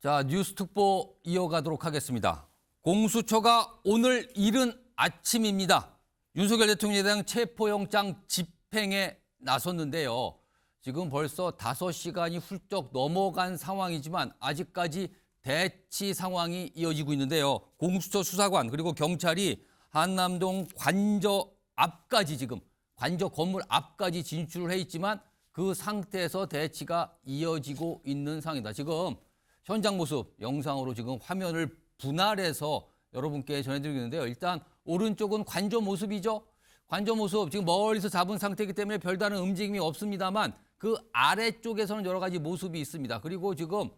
자, 뉴스 특보 이어가도록 하겠습니다. 공수처가 오늘 이른 아침입니다. 윤석열 대통령에 대한 체포영장 집행에 나섰는데요. 지금 벌써 5시간이 훌쩍 넘어간 상황이지만 아직까지 대치 상황이 이어지고 있는데요. 공수처 수사관 그리고 경찰이 한남동 관저 앞까지 지금 관저 건물 앞까지 진출을 해 있지만 그 상태에서 대치가 이어지고 있는 상황이다. 지금 현장 모습 영상으로 지금 화면을 분할해서 여러분께 전해드리고 있는데요. 일단 오른쪽은 관저 모습이죠. 관저 모습 지금 멀리서 잡은 상태이기 때문에 별다른 움직임이 없습니다만 그 아래쪽에서는 여러 가지 모습이 있습니다. 그리고 지금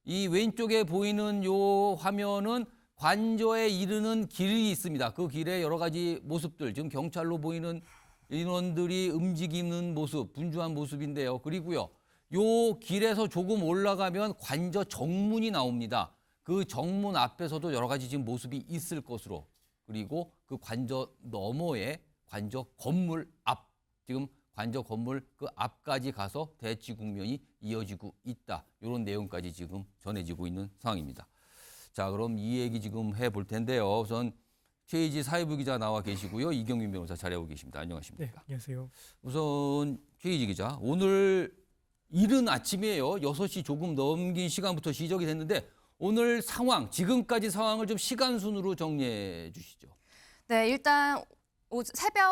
이 왼쪽에 보이는 요 화면은 관저에 이르는 길이 있습니다. 그 길에 여러 가지 모습들, 지금 경찰로 보이는 인원들이 움직이는 모습, 분주한 모습인데요. 그리고요, 요 길에서 조금 올라가면 관저 정문이 나옵니다. 그 정문 앞에서도 여러 가지 지금 모습이 있을 것으로, 그리고 그 관저 너머에 관저 건물 앞, 지금 관저 건물 그 앞까지 가서 대치 국면이 이어지고 있다. 이런 내용까지 지금 전해지고 있는 상황입니다. 자, 그럼 이 얘기 지금 해볼 텐데요. 우선 최희지 사회부 기자 나와 계시고요. 이경민 변호사 자리하고 계십니다. 안녕하십니까? 네, 안녕하세요. 우선 최희지 기자, 오늘 이른 아침이에요. 6시 조금 넘긴 시간부터 시작이 됐는데 오늘 상황, 지금까지 상황을 좀 시간 순으로 정리해 주시죠. 네, 일단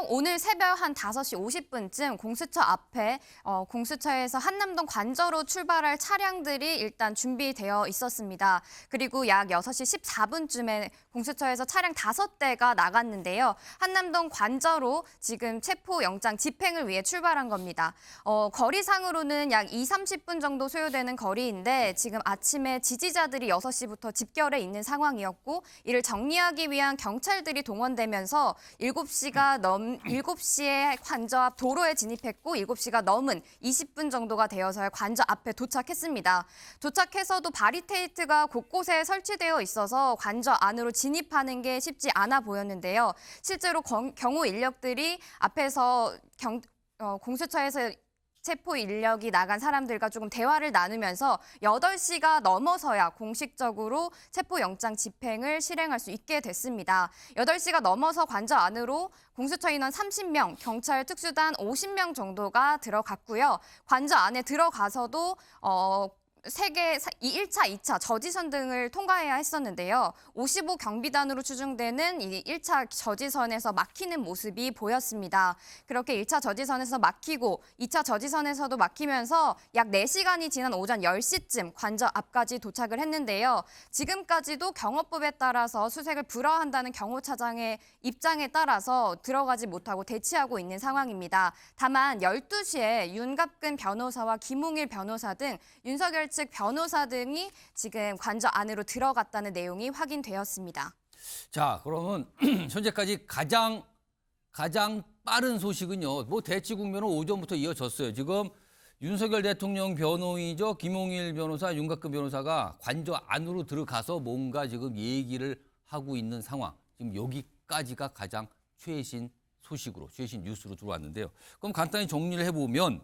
오늘 새벽 한 5시 50분쯤 공수처 앞에 공수처에서 한남동 관저로 출발할 차량들이 일단 준비되어 있었습니다. 그리고 약 6시 14분쯤에 공수처에서 차량 5대가 나갔는데요. 한남동 관저로 지금 체포영장 집행을 위해 출발한 겁니다. 거리상으로는 약 30분 정도 소요되는 거리인데 지금 아침에 지지자들이 6시부터 집결해 있는 상황이었고 이를 정리하기 위한 경찰들이 동원되면서 7시에 관저 앞 도로에 진입했고 7시가 넘은 20분 정도가 되어서 관저 앞에 도착했습니다. 도착해서도 바리케이트가 곳곳에 설치되어 있어서 관저 안으로 진입하는 게 쉽지 않아 보였는데요. 실제로 경호 인력들이 앞에서 공수처에서 체포 인력이 나간 사람들과 조금 대화를 나누면서 8시가 넘어서야 공식적으로 체포영장 집행을 실행할 수 있게 됐습니다. 8시가 넘어서 관저 안으로 공수처 인원 30명, 경찰 특수단 50명 정도가 들어갔고요. 관저 안에 들어가서도 1차, 2차 저지선 등을 통과해야 했었는데요. 55 경비단으로 추정되는 이 1차 저지선에서 막히는 모습이 보였습니다. 그렇게 1차 저지선에서 막히고 2차 저지선에서도 막히면서 약 4시간이 지난 오전 10시쯤 관저 앞까지 도착을 했는데요. 지금까지도 경호법에 따라서 수색을 불허한다는 경호차장의 입장에 따라서 들어가지 못하고 대치하고 있는 상황입니다. 다만 12시에 윤갑근 변호사와 김홍일 변호사 등 윤석열 측 변호사 등이 지금 관저 안으로 들어갔다는 내용이 확인되었습니다. 자, 그러면 현재까지 가장 빠른 소식은요. 뭐 대치 국면은 오전부터 이어졌어요. 지금 윤석열 대통령 변호인이죠. 김홍일 변호사, 윤곽근 변호사가 관저 안으로 들어가서 뭔가 지금 얘기를 하고 있는 상황. 지금 여기까지가 가장 최신 소식으로, 최신 뉴스로 들어왔는데요. 그럼 간단히 정리를 해보면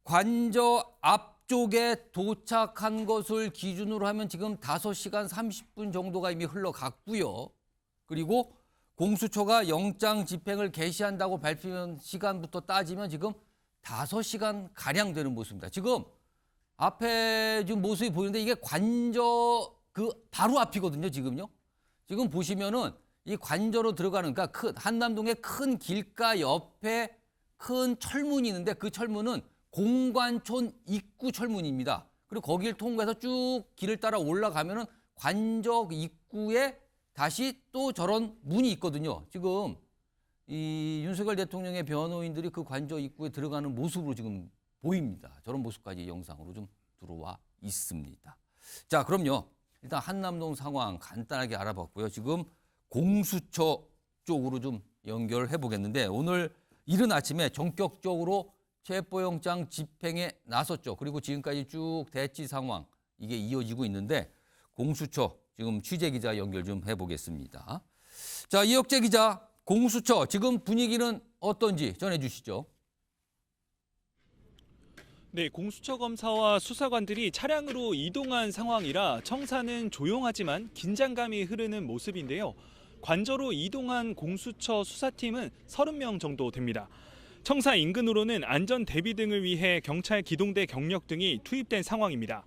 관저 앞쪽에 도착한 것을 기준으로 하면 지금 5시간 30분 정도가 이미 흘러갔고요. 그리고 공수처가 영장 집행을 개시한다고 발표한 시간부터 따지면 지금 5시간 가량 되는 모습입니다. 지금 앞에 지금 모습이 보이는데 이게 관저 그 바로 앞이거든요, 지금요. 지금 보시면은 이 관저로 들어가는, 그러니까 한남동의 큰 길가 옆에 큰 철문이 있는데 그 철문은 공관촌 입구 철문입니다. 그리고 거기를 통과해서 쭉 길을 따라 올라가면은 관저 입구에 다시 또 저런 문이 있거든요. 지금 이 윤석열 대통령의 변호인들이 그 관저 입구에 들어가는 모습으로 지금 보입니다. 저런 모습까지 영상으로 좀 들어와 있습니다. 자, 그럼요. 일단 한남동 상황 간단하게 알아봤고요. 지금 공수처 쪽으로 좀 연결해 보겠는데 오늘 이른 아침에 전격적으로 체포영장 집행에 나섰죠. 그리고 지금까지 쭉 대치 상황 이게 이어지고 있는데 공수처 지금 취재기자 연결 좀 해보겠습니다. 자, 이혁재 기자, 공수처 지금 분위기는 어떤지 전해주시죠. 네, 공수처 검사와 수사관들이 차량으로 이동한 상황이라 청사는 조용하지만 긴장감이 흐르는 모습인데요. 관저로 이동한 공수처 수사팀은 30명 정도 됩니다. 청사 인근으로는 안전 대비 등을 위해 경찰 기동대 경력 등이 투입된 상황입니다.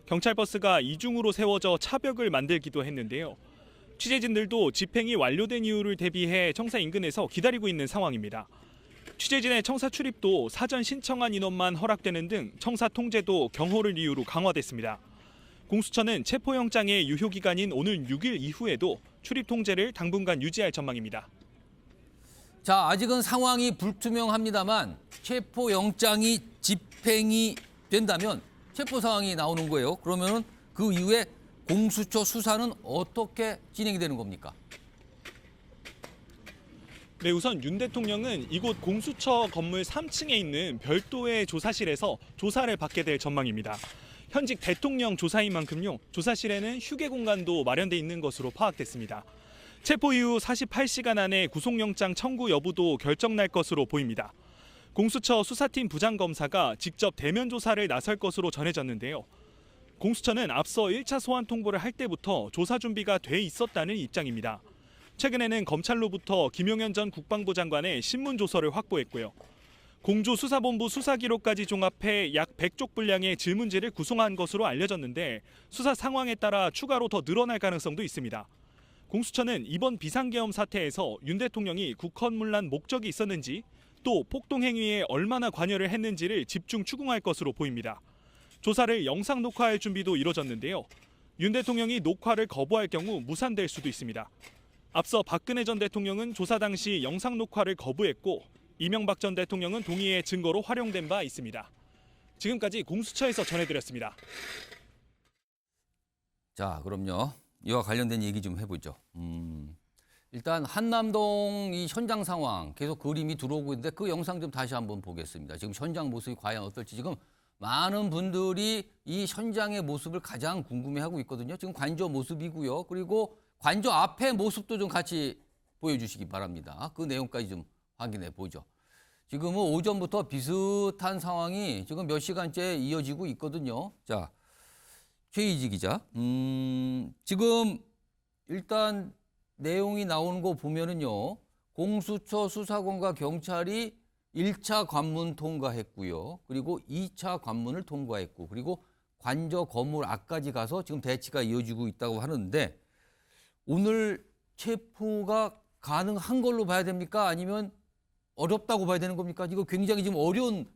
경찰 버스가 이중으로 세워져 차벽을 만들기도 했는데요. 취재진들도 집행이 완료된 이유를 대비해 청사 인근에서 기다리고 있는 상황입니다. 취재진의 청사 출입도 사전 신청한 인원만 허락되는 등 청사 통제도 경호를 이유로 강화됐습니다. 공수처는 체포영장의 유효기간인 오늘 6일 이후에도 출입 통제를 당분간 유지할 전망입니다. 자, 아직은 상황이 불투명합니다만 체포영장이 집행이 된다면 체포 상황이 나오는 거예요. 그러면 그 이후에 공수처 수사는 어떻게 진행이 되는 겁니까? 네, 우선 윤 대통령은 이곳 공수처 건물 3층에 있는 별도의 조사실에서 조사를 받게 될 전망입니다. 현직 대통령 조사인 만큼요, 조사실에는 휴게 공간도 마련돼 있는 것으로 파악됐습니다. 체포 이후 48시간 안에 구속영장 청구 여부도 결정날 것으로 보입니다. 공수처 수사팀 부장검사가 직접 대면 조사를 나설 것으로 전해졌는데요. 공수처는 앞서 1차 소환 통보를 할 때부터 조사 준비가 돼 있었다는 입장입니다. 최근에는 검찰로부터 김용현 전 국방부 장관의 신문 조서를 확보했고요. 공조수사본부 수사기록까지 종합해 약 100쪽 분량의 질문지를 구성한 것으로 알려졌는데 수사 상황에 따라 추가로 더 늘어날 가능성도 있습니다. 공수처는 이번 비상계엄 사태에서 윤 대통령이 국헌문란 목적이 있었는지 또 폭동행위에 얼마나 관여를 했는지를 집중 추궁할 것으로 보입니다. 조사를 영상 녹화할 준비도 이뤄졌는데요. 윤 대통령이 녹화를 거부할 경우 무산될 수도 있습니다. 앞서 박근혜 전 대통령은 조사 당시 영상 녹화를 거부했고 이명박 전 대통령은 동의의 증거로 활용된 바 있습니다. 지금까지 공수처에서 전해드렸습니다. 자, 그럼요. 이와 관련된 얘기 좀 해보죠. 일단 한남동 이 현장 상황 계속 그림이 들어오고 있는데 그 영상 좀 다시 한번 보겠습니다. 지금 현장 모습이 과연 어떨지 지금 많은 분들이 이 현장의 모습을 가장 궁금해하고 있거든요. 지금 관저 모습이고요. 그리고 관저 앞의 모습도 좀 같이 보여주시기 바랍니다. 그 내용까지 좀 확인해 보죠. 지금은 오전부터 비슷한 상황이 지금 몇 시간째 이어지고 있거든요. 자, 최희지 기자. 지금 일단 내용이 나오는 거 보면은요. 공수처 수사관과 경찰이 1차 관문 통과했고요. 그리고 2차 관문을 통과했고 그리고 관저 건물 앞까지 가서 지금 대치가 이어지고 있다고 하는데 오늘 체포가 가능한 걸로 봐야 됩니까? 아니면 어렵다고 봐야 되는 겁니까? 이거 굉장히 지금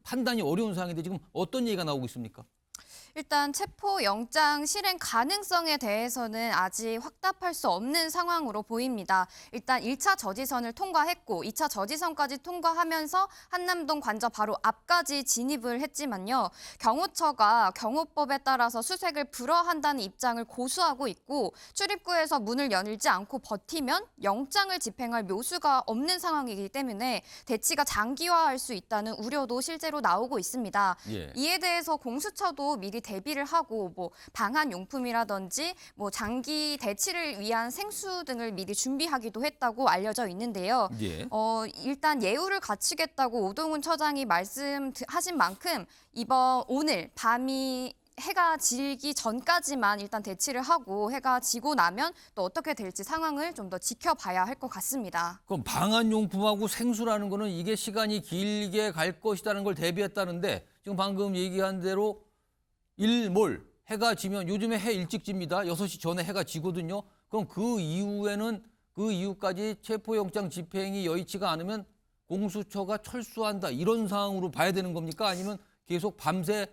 판단이 어려운 상황인데 지금 어떤 얘기가 나오고 있습니까? 일단 체포영장 실행 가능성에 대해서는 아직 확답할 수 없는 상황으로 보입니다. 일단 1차 저지선을 통과했고 2차 저지선까지 통과하면서 한남동 관저 바로 앞까지 진입을 했지만요. 경호처가 경호법에 따라서 수색을 불허한다는 입장을 고수하고 있고 출입구에서 문을 열지 않고 버티면 영장을 집행할 묘수가 없는 상황이기 때문에 대치가 장기화할 수 있다는 우려도 실제로 나오고 있습니다. 예. 이에 대해서 공수처도 미리 대비를 하고 뭐 방한 용품이라든지 뭐 장기 대치를 위한 생수 등을 미리 준비하기도 했다고 알려져 있는데요. 예. 일단 예우를 갖추겠다고 오동훈 처장이 말씀하신 만큼 오늘 밤이 해가 지기 전까지만 일단 대치를 하고 해가 지고 나면 또 어떻게 될지 상황을 좀 더 지켜봐야 할 것 같습니다. 그럼 방한용품하고 생수라는 거는 이게 시간이 길게 갈 것이라는 걸 대비했다는데 지금 방금 얘기한 대로 일몰, 해가 지면 요즘에 해 일찍 집니다. 6시 전에 해가 지거든요. 그럼 그 이후까지 체포영장 집행이 여의치가 않으면 공수처가 철수한다. 이런 상황으로 봐야 되는 겁니까? 아니면 계속 밤새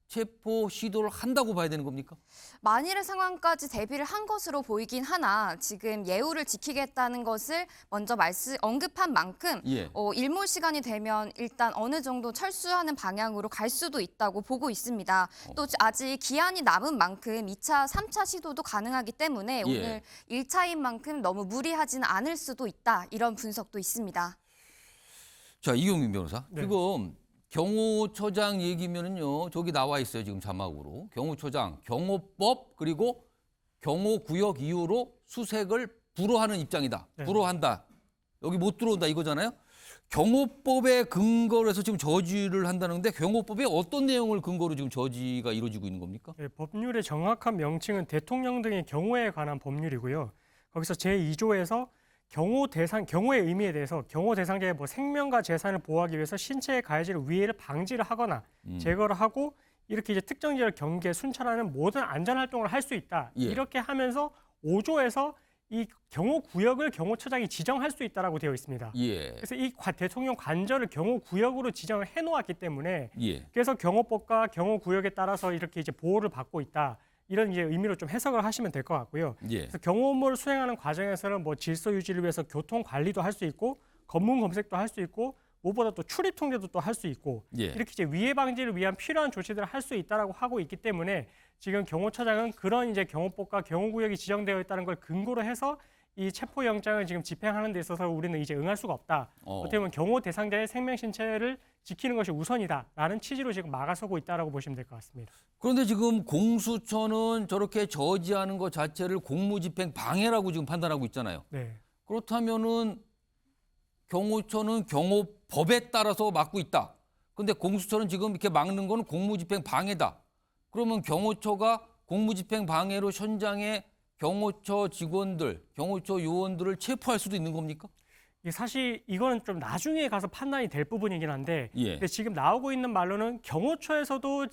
체포 시도를 한다고 봐야 되는 겁니까? 만일의 상황까지 대비를 한 것으로 보이긴 하나 지금 예우를 지키겠다는 것을 먼저 언급한 만큼 예. 일몰 시간이 되면 일단 어느 정도 철수하는 방향으로 갈 수도 있다고 보고 있습니다. 또 아직 기한이 남은 만큼 2차, 3차 시도도 가능하기 때문에 예. 오늘 1차인 만큼 너무 무리하지는 않을 수도 있다. 이런 분석도 있습니다. 자, 이경민 변호사. 네. 지금 경호처장 얘기면은요. 저기 나와 있어요. 지금 자막으로. 경호처장, 경호법 그리고 경호구역 이후로 수색을 불허하는 입장이다. 네. 불허한다. 여기 못 들어온다 이거잖아요. 경호법에 근거로 해서 지금 저지를 한다는데 경호법에 어떤 내용을 근거로 지금 저지가 이루어지고 있는 겁니까? 네, 법률의 정확한 명칭은 대통령 등의 경호에 관한 법률이고요. 거기서 제2조에서 경호의 의미에 대해서 경호 대상자의 뭐 생명과 재산을 보호하기 위해서 신체에 가해질 위해를 방지를 하거나 제거를 하고 이렇게 이제 특정 지역을 경계 순찰하는 모든 안전 활동을 할 수 있다. 예. 이렇게 하면서 5조에서 이 경호 구역을 경호처장이 지정할 수 있다라고 되어 있습니다. 예. 그래서 이 대통령 관저를 경호 구역으로 지정을 해놓았기 때문에 예. 그래서 경호법과 경호 구역에 따라서 이렇게 이제 보호를 받고 있다. 이런 이제 의미로 좀 해석을 하시면 될 것 같고요. 예. 그래서 경호 업무를 수행하는 과정에서는 뭐 질서 유지를 위해서 교통 관리도 할 수 있고 검문 검색도 할 수 있고 무엇보다 또 출입 통제도 또 할 수 있고 예. 이렇게 이제 위해 방지를 위한 필요한 조치들을 할 수 있다라고 하고 있기 때문에 지금 경호처장은 그런 이제 경호법과 경호구역이 지정되어 있다는 걸 근거로 해서 이 체포영장을 지금 집행하는 데 있어서 우리는 이제 응할 수가 없다. 어떻게 보면 경호 대상자의 생명 신체를 지키는 것이 우선이다라는 취지로 지금 막아서고 있다라고 보시면 될 것 같습니다. 그런데 지금 공수처는 저렇게 저지하는 것 자체를 공무집행 방해라고 지금 판단하고 있잖아요. 네. 그렇다면은 경호처는 경호법에 따라서 막고 있다. 근데 공수처는 지금 이렇게 막는 거는 공무집행 방해다. 그러면 경호처가 공무집행 방해로 현장에 경호처 직원들, 경호처 요원들을 체포할 수도 있는 겁니까? 사실 이거는 좀 나중에 가서 판단이 될 부분이긴 한데 예. 근데 지금 나오고 있는 말로는 경호처에서도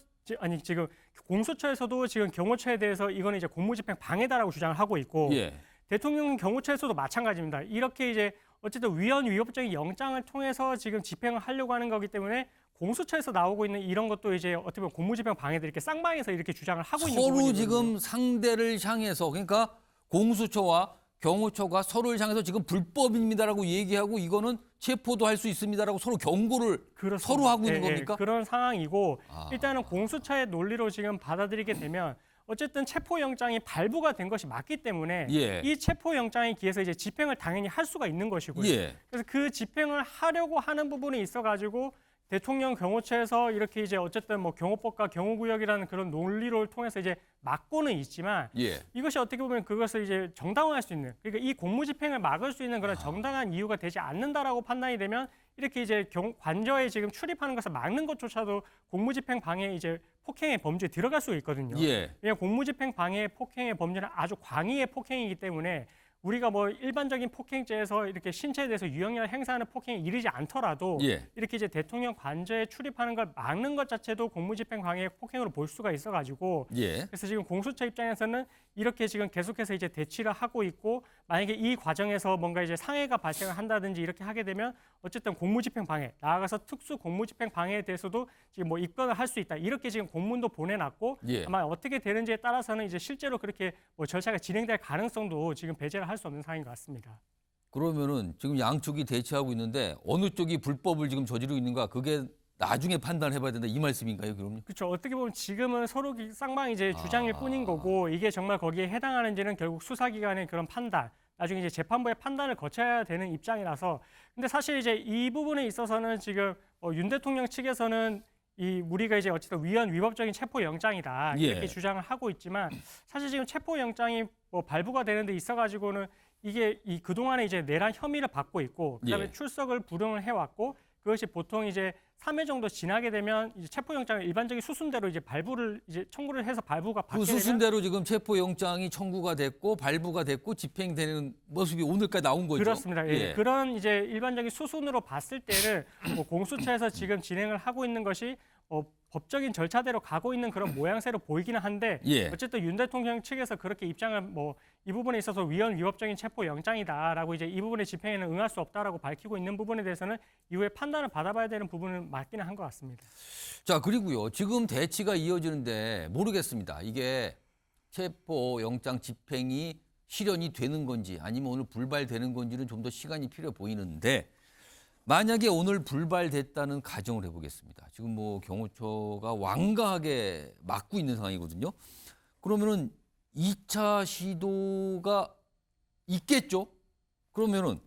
지금 공수처에서도 지금 경호처에 대해서 이거는 이제 공무집행 방해다라고 주장을 하고 있고 예. 대통령 경호처에서도 마찬가지입니다. 이렇게 이제 어쨌든 위헌위법적인 영장을 통해서 지금 집행을 하려고 하는 거기 때문에 공수처에서 나오고 있는 이런 것도 이제 어떻게 보면 공무집행 방해들 이렇게 쌍방에서 이렇게 주장을 하고 있는 서로 부분이거든요. 지금 상대를 향해서 그러니까 공수처와 경호처가 서로를 향해서 지금 불법입니다라고 얘기하고 이거는 체포도 할 수 있습니다라고 서로 경고를 그렇습니다. 서로 하고 있는 예, 겁니까? 그런 상황이고 아. 일단은 공수처의 논리로 지금 받아들이게 되면 어쨌든 체포영장이 발부가 된 것이 맞기 때문에 예. 이 체포영장에 기해서 이제 집행을 당연히 할 수가 있는 것이고요. 예. 그래서 그 집행을 하려고 하는 부분이 있어가지고 대통령 경호처에서 이렇게 이제 어쨌든 뭐 경호법과 경호구역이라는 그런 논리를 통해서 이제 막고는 있지만 예. 이것이 어떻게 보면 그것을 이제 정당화할 수 있는 그러니까 이 공무집행을 막을 수 있는 그런 정당한 이유가 되지 않는다라고 판단이 되면 이렇게 이제 관저에 지금 출입하는 것을 막는 것조차도 공무집행 방해 이제 폭행의 범죄에 들어갈 수 있거든요. 예. 왜냐하면 공무집행 방해 폭행의 범죄는 아주 광의의 폭행이기 때문에 우리가 뭐 일반적인 폭행죄에서 이렇게 신체에 대해서 유형을 행사하는 폭행에 이르지 않더라도 예. 이렇게 이제 대통령 관저에 출입하는 걸 막는 것 자체도 공무집행 방해 폭행으로 볼 수가 있어가지고 예. 그래서 지금 공수처 입장에서는 이렇게 지금 계속해서 이제 대치를 하고 있고 만약에 이 과정에서 뭔가 이제 상해가 발생을 한다든지 이렇게 하게 되면 어쨌든 공무집행 방해 나아가서 특수 공무집행 방해에 대해서도 지금 뭐 입건을 할 수 있다 이렇게 지금 공문도 보내놨고 예. 아마 어떻게 되는지에 따라서는 이제 실제로 그렇게 뭐 절차가 진행될 가능성도 지금 배제를 할 수 없는 상황인 것 같습니다. 그러면은 지금 양쪽이 대치하고 있는데 어느 쪽이 불법을 지금 저지르고 있는가 그게 나중에 판단해봐야 된다 이 말씀인가요, 그럼요? 그렇죠. 어떻게 보면 지금은 서로 쌍방이 이제 주장일 뿐인 거고 이게 정말 거기에 해당하는지는 결국 수사기관의 그런 판단, 나중에 이제 재판부의 판단을 거쳐야 되는 입장이라서 근데 사실 이제 이 부분에 있어서는 지금 윤 대통령 측에서는 이 우리가 이제 어쨌든 위헌위법적인 체포영장이다 이렇게 예. 주장을 하고 있지만 사실 지금 체포영장이 뭐 발부가 되는 데 있어가지고는 이게 이 그동안에 이제 내란 혐의를 받고 있고 그다음에 예. 출석을 불응을 해왔고 그것이 보통 이제 3회 정도 지나게 되면 이제 체포영장을 일반적인 수순대로 이제 발부를 이제 청구를 해서 발부가 그 받게 되면 수순대로 지금 체포영장이 청구가 됐고 발부가 됐고 집행되는 모습이 오늘까지 나온 거죠. 그렇습니다. 예. 예. 그런 이제 일반적인 수순으로 봤을 때는 뭐 공수처에서 지금 진행을 하고 있는 것이 법적인 절차대로 가고 있는 그런 모양새로 보이기는 한데 예. 어쨌든 윤 대통령 측에서 그렇게 입장을 뭐 이 부분에 있어서 위헌위법적인 체포영장이다라고 이제 이 부분의 집행에는 응할 수 없다라고 밝히고 있는 부분에 대해서는 이후에 판단을 받아봐야 되는 부분은 맞기는 한 것 같습니다. 자, 그리고요. 지금 대치가 이어지는데 모르겠습니다. 이게 체포영장 집행이 실현이 되는 건지 아니면 오늘 불발되는 건지는 좀 더 시간이 필요해 보이는데 만약에 오늘 불발됐다는 가정을 해보겠습니다. 지금 뭐 경호처가 완강하게 막고 있는 상황이거든요. 그러면은 2차 시도가 있겠죠? 그러면은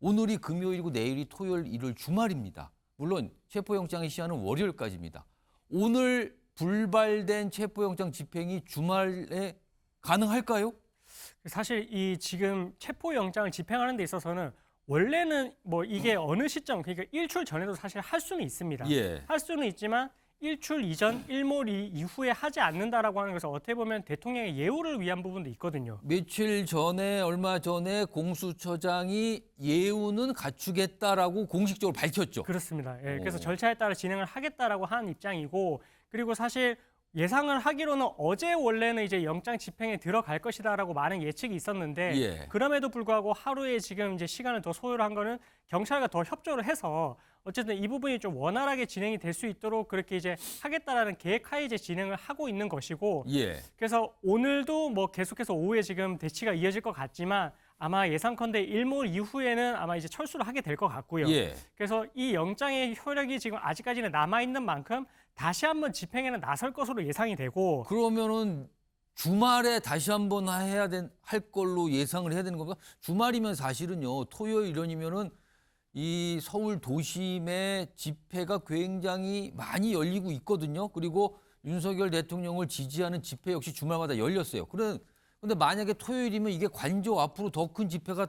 오늘이 금요일이고 내일이 토요일, 일요일 주말입니다. 물론 체포영장의 시한은 월요일까지입니다. 오늘 불발된 체포영장 집행이 주말에 가능할까요? 사실 이 지금 체포영장을 집행하는 데 있어서는 원래는 뭐 이게 어느 시점, 그러니까 일출 전에도 사실 할 수는 있습니다. 예. 할 수는 있지만 일출 이전, 일몰 이후에 하지 않는다라고 하는 것은 어떻게 보면 대통령의 예우를 위한 부분도 있거든요. 며칠 전에 얼마 전에 공수처장이 예우는 갖추겠다라고 공식적으로 밝혔죠. 그렇습니다. 예, 그래서 오. 절차에 따라 진행을 하겠다라고 한 입장이고, 그리고 사실 예상을 하기로는 어제 원래는 이제 영장 집행에 들어갈 것이다라고 많은 예측이 있었는데 예. 그럼에도 불구하고 하루에 지금 이제 시간을 더 소요를 한 거는 경찰과 더 협조를 해서 어쨌든 이 부분이 좀 원활하게 진행이 될 수 있도록 그렇게 이제 하겠다라는 계획하에 이제 진행을 하고 있는 것이고, 예. 그래서 오늘도 뭐 계속해서 오후에 지금 대치가 이어질 것 같지만 아마 예상컨대 일몰 이후에는 아마 이제 철수를 하게 될 것 같고요. 예. 그래서 이 영장의 효력이 지금 아직까지는 남아 있는 만큼 다시 한번 집행에는 나설 것으로 예상이 되고, 그러면은 주말에 다시 한번 할 걸로 예상을 해야 되는 겁니까? 주말이면 사실은요, 토요일 이런이면은 이 서울 도심의 집회가 굉장히 많이 열리고 있거든요. 그리고 윤석열 대통령을 지지하는 집회 역시 주말마다 열렸어요. 근데 만약에 토요일이면 이게 관저 앞으로 더 큰 집회가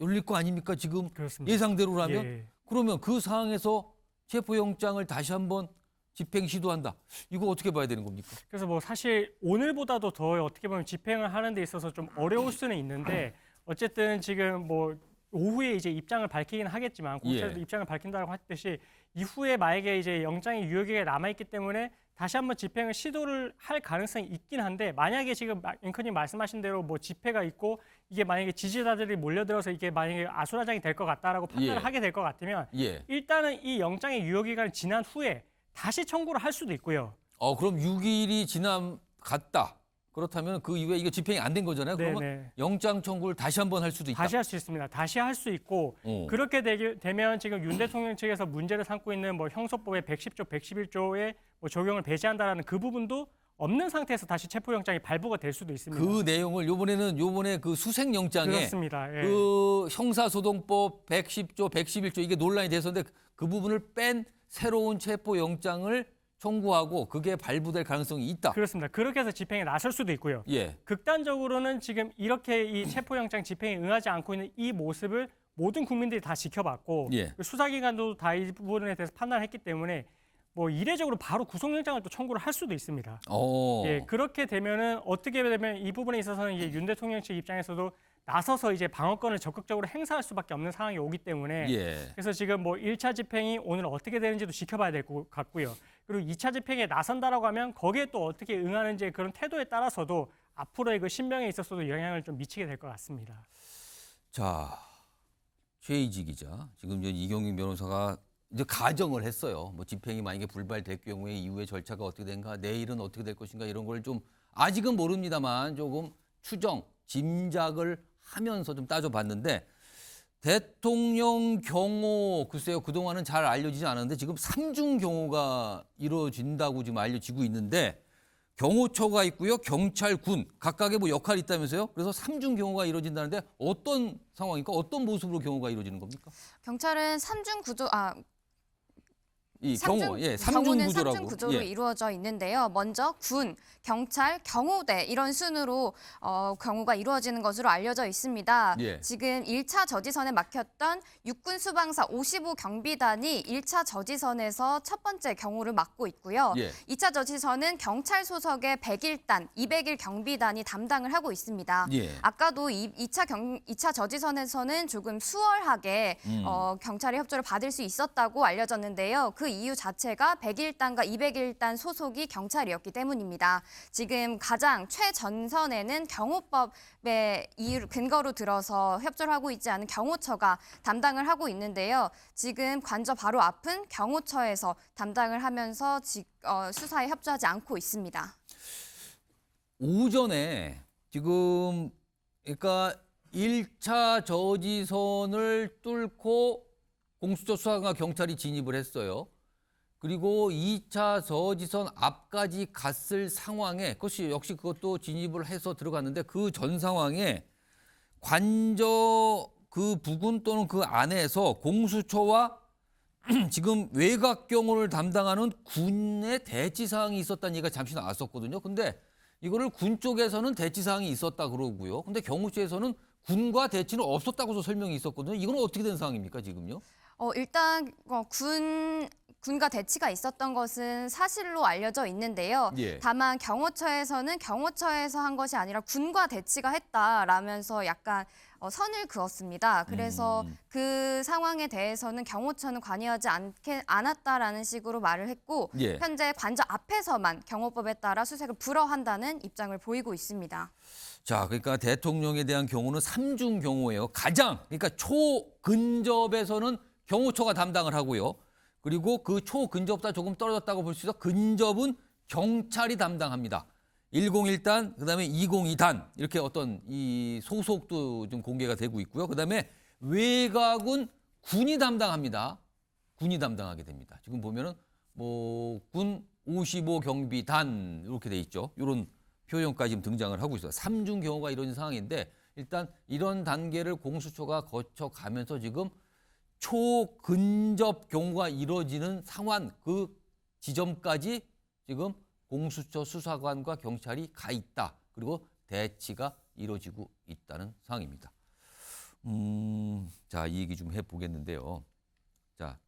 열릴 거 아닙니까? 지금 그렇습니다. 예상대로라면? 예. 그러면 그 상황에서 체포영장을 다시 한번 집행 시도한다. 이거 어떻게 봐야 되는 겁니까? 그래서 뭐 사실 오늘보다도 더 어떻게 보면 집행을 하는 데 있어서 좀 어려울 수는 있는데 어쨌든 지금 뭐 오후에 이제 입장을 밝히긴 하겠지만 공수처도 예. 입장을 밝힌다고 했듯이 이후에 만약에 이제 영장의 유효기가 남아 있기 때문에 다시 한번 집행을 시도를 할 가능성이 있긴 한데, 만약에 지금 앵커님 말씀하신 대로 뭐 집회가 있고 이게 만약에 지지자들이 몰려들어서 이게 만약에 아수라장이 될 것 같다라고 판단을 예. 하게 될 것 같으면 예. 일단은 이 영장의 유효기간이 지난 후에 다시 청구를 할 수도 있고요. 그럼 6일이 갔다. 그렇다면 그 이후에 이게 집행이 안 된 거잖아요. 그러면 네네. 영장 청구를 다시 한번 할 수도 있다. 다시 할 수 있습니다. 다시 할 수 있고 그렇게 되면 지금 윤 대통령 측에서 문제를 삼고 있는 뭐 형소법의 110조, 111조의 뭐 적용을 배제한다라는 그 부분도 없는 상태에서 다시 체포영장이 발부가 될 수도 있습니다. 그 내용을 요번에 그 수색영장에 그렇습니다. 예. 그 형사소동법 110조, 111조 이게 논란이 됐었는데 그 부분을 뺀 새로운 체포영장을 청구하고 그게 발부될 가능성이 있다. 그렇습니다. 그렇게 해서 집행에 나설 수도 있고요. 예. 극단적으로는 지금 이렇게 이 체포영장 집행에 응하지 않고 있는 이 모습을 모든 국민들이 다 지켜봤고 예. 수사기관도 다 이 부분에 대해서 판단했기 때문에 뭐 이례적으로 바로 구속영장을 또 청구를 할 수도 있습니다. 예, 그렇게 되면은 어떻게 되면 이 부분에 있어서는 이제 윤 대통령 측 입장에서도 나서서 이제 방어권을 적극적으로 행사할 수밖에 없는 상황이 오기 때문에 예. 그래서 지금 뭐 1차 집행이 오늘 어떻게 되는지도 지켜봐야 될 것 같고요. 그리고 2차 집행에 나선다라고 하면 거기에 또 어떻게 응하는지 그런 태도에 따라서도 앞으로의 그 신병에 있어서도 영향을 좀 미치게 될 것 같습니다. 자, 최희지 기자. 지금 이제 이경윤 변호사가 이제 가정을 했어요. 뭐 집행이 만약에 불발될 경우에 이후의 절차가 어떻게 된가, 내일은 어떻게 될 것인가 이런 걸 좀 아직은 모릅니다만 조금 추정, 짐작을 하면서 좀 따져봤는데 대통령 경호 글쎄요 그동안은 잘 알려지지 않았는데 지금 3중 경호가 이루어진다고 지금 알려지고 있는데 경호처가 있고요. 경찰, 군 각각의 뭐 역할이 있다면서요. 그래서 3중 경호가 이루어진다는데 어떤 상황입니까? 어떤 모습으로 경호가 이루어지는 겁니까? 경찰은 3중 구조, 이 경호는 경호, 3중 구조라고. 3중 구조로 예. 이루어져 있는데요. 먼저 군, 경찰, 경호대 이런 순으로 경호가 이루어지는 것으로 알려져 있습니다. 예. 지금 1차 저지선에 막혔던 육군 수방사 55 경비단이 1차 저지선에서 첫 번째 경호를 맡고 있고요. 예. 2차 저지선은 경찰 소속의 101단, 201 경비단이 담당을 하고 있습니다. 예. 아까도 2차 저지선에서는 조금 수월하게 경찰의 협조를 받을 수 있었다고 알려졌는데요. 그 이유 자체가 101단과 201단 소속이 경찰이었기 때문입니다. 지금 가장 최전선에는 경호법의 이유를 근거로 들어서 협조를 하고 있지 않은 경호처가 담당을 하고 있는데요. 지금 관저 바로 앞은 경호처에서 담당을 하면서 수사에 협조하지 않고 있습니다. 오전에 지금 그러니까 1차 저지선을 뚫고 공수처 수사관과 경찰이 진입을 했어요. 그리고 2차 저지선 앞까지 갔을 상황에 역시 그것도 진입을 해서 들어갔는데 그 전 상황에 관저 그 부근 또는 그 안에서 공수처와 지금 외곽 경호를 담당하는 군의 대치 사항이 있었다는 얘기가 잠시 나왔었거든요. 근데 이거를 군 쪽에서는 대치 사항이 있었다 그러고요. 근데 경호처에서는 군과 대치는 없었다고서 설명이 있었거든요. 이건 어떻게 된 상황입니까, 지금요? 일단 군과 대치가 있었던 것은 사실로 알려져 있는데요. 예. 다만 경호처에서는 경호처에서 한 것이 아니라 군과 대치가 했다라면서 약간 선을 그었습니다. 그래서 그 상황에 대해서는 경호처는 관여하지 않았다라는 식으로 말을 했고 예. 현재 관저 앞에서만 경호법에 따라 수색을 불허한다는 입장을 보이고 있습니다. 자, 그러니까 대통령에 대한 경우는 삼중 경호예요. 가장, 그러니까 초근접에서는 경호처가 담당을 하고요. 그리고 그 초근접보다 조금 떨어졌다고 볼 수 있어 근접은 경찰이 담당합니다. 101단, 그다음에 202단 이렇게 어떤 이 소속도 좀 공개가 되고 있고요. 그다음에 외곽은 군이 담당합니다. 군이 담당하게 됩니다. 지금 보면은 뭐 군 55 경비단 이렇게 돼 있죠. 이런 표현까지 지금 등장을 하고 있어요. 삼중 경호가 이런 상황인데 일단 이런 단계를 공수처가 거쳐가면서 지금 초근접 경호가 이루어지는 상황 그 지점까지 지금 공수처 수사관과 경찰이 가 있다. 그리고 대치가 이루어지고 있다는 상황입니다. 자, 이 얘기 좀 해보겠는데요. 자,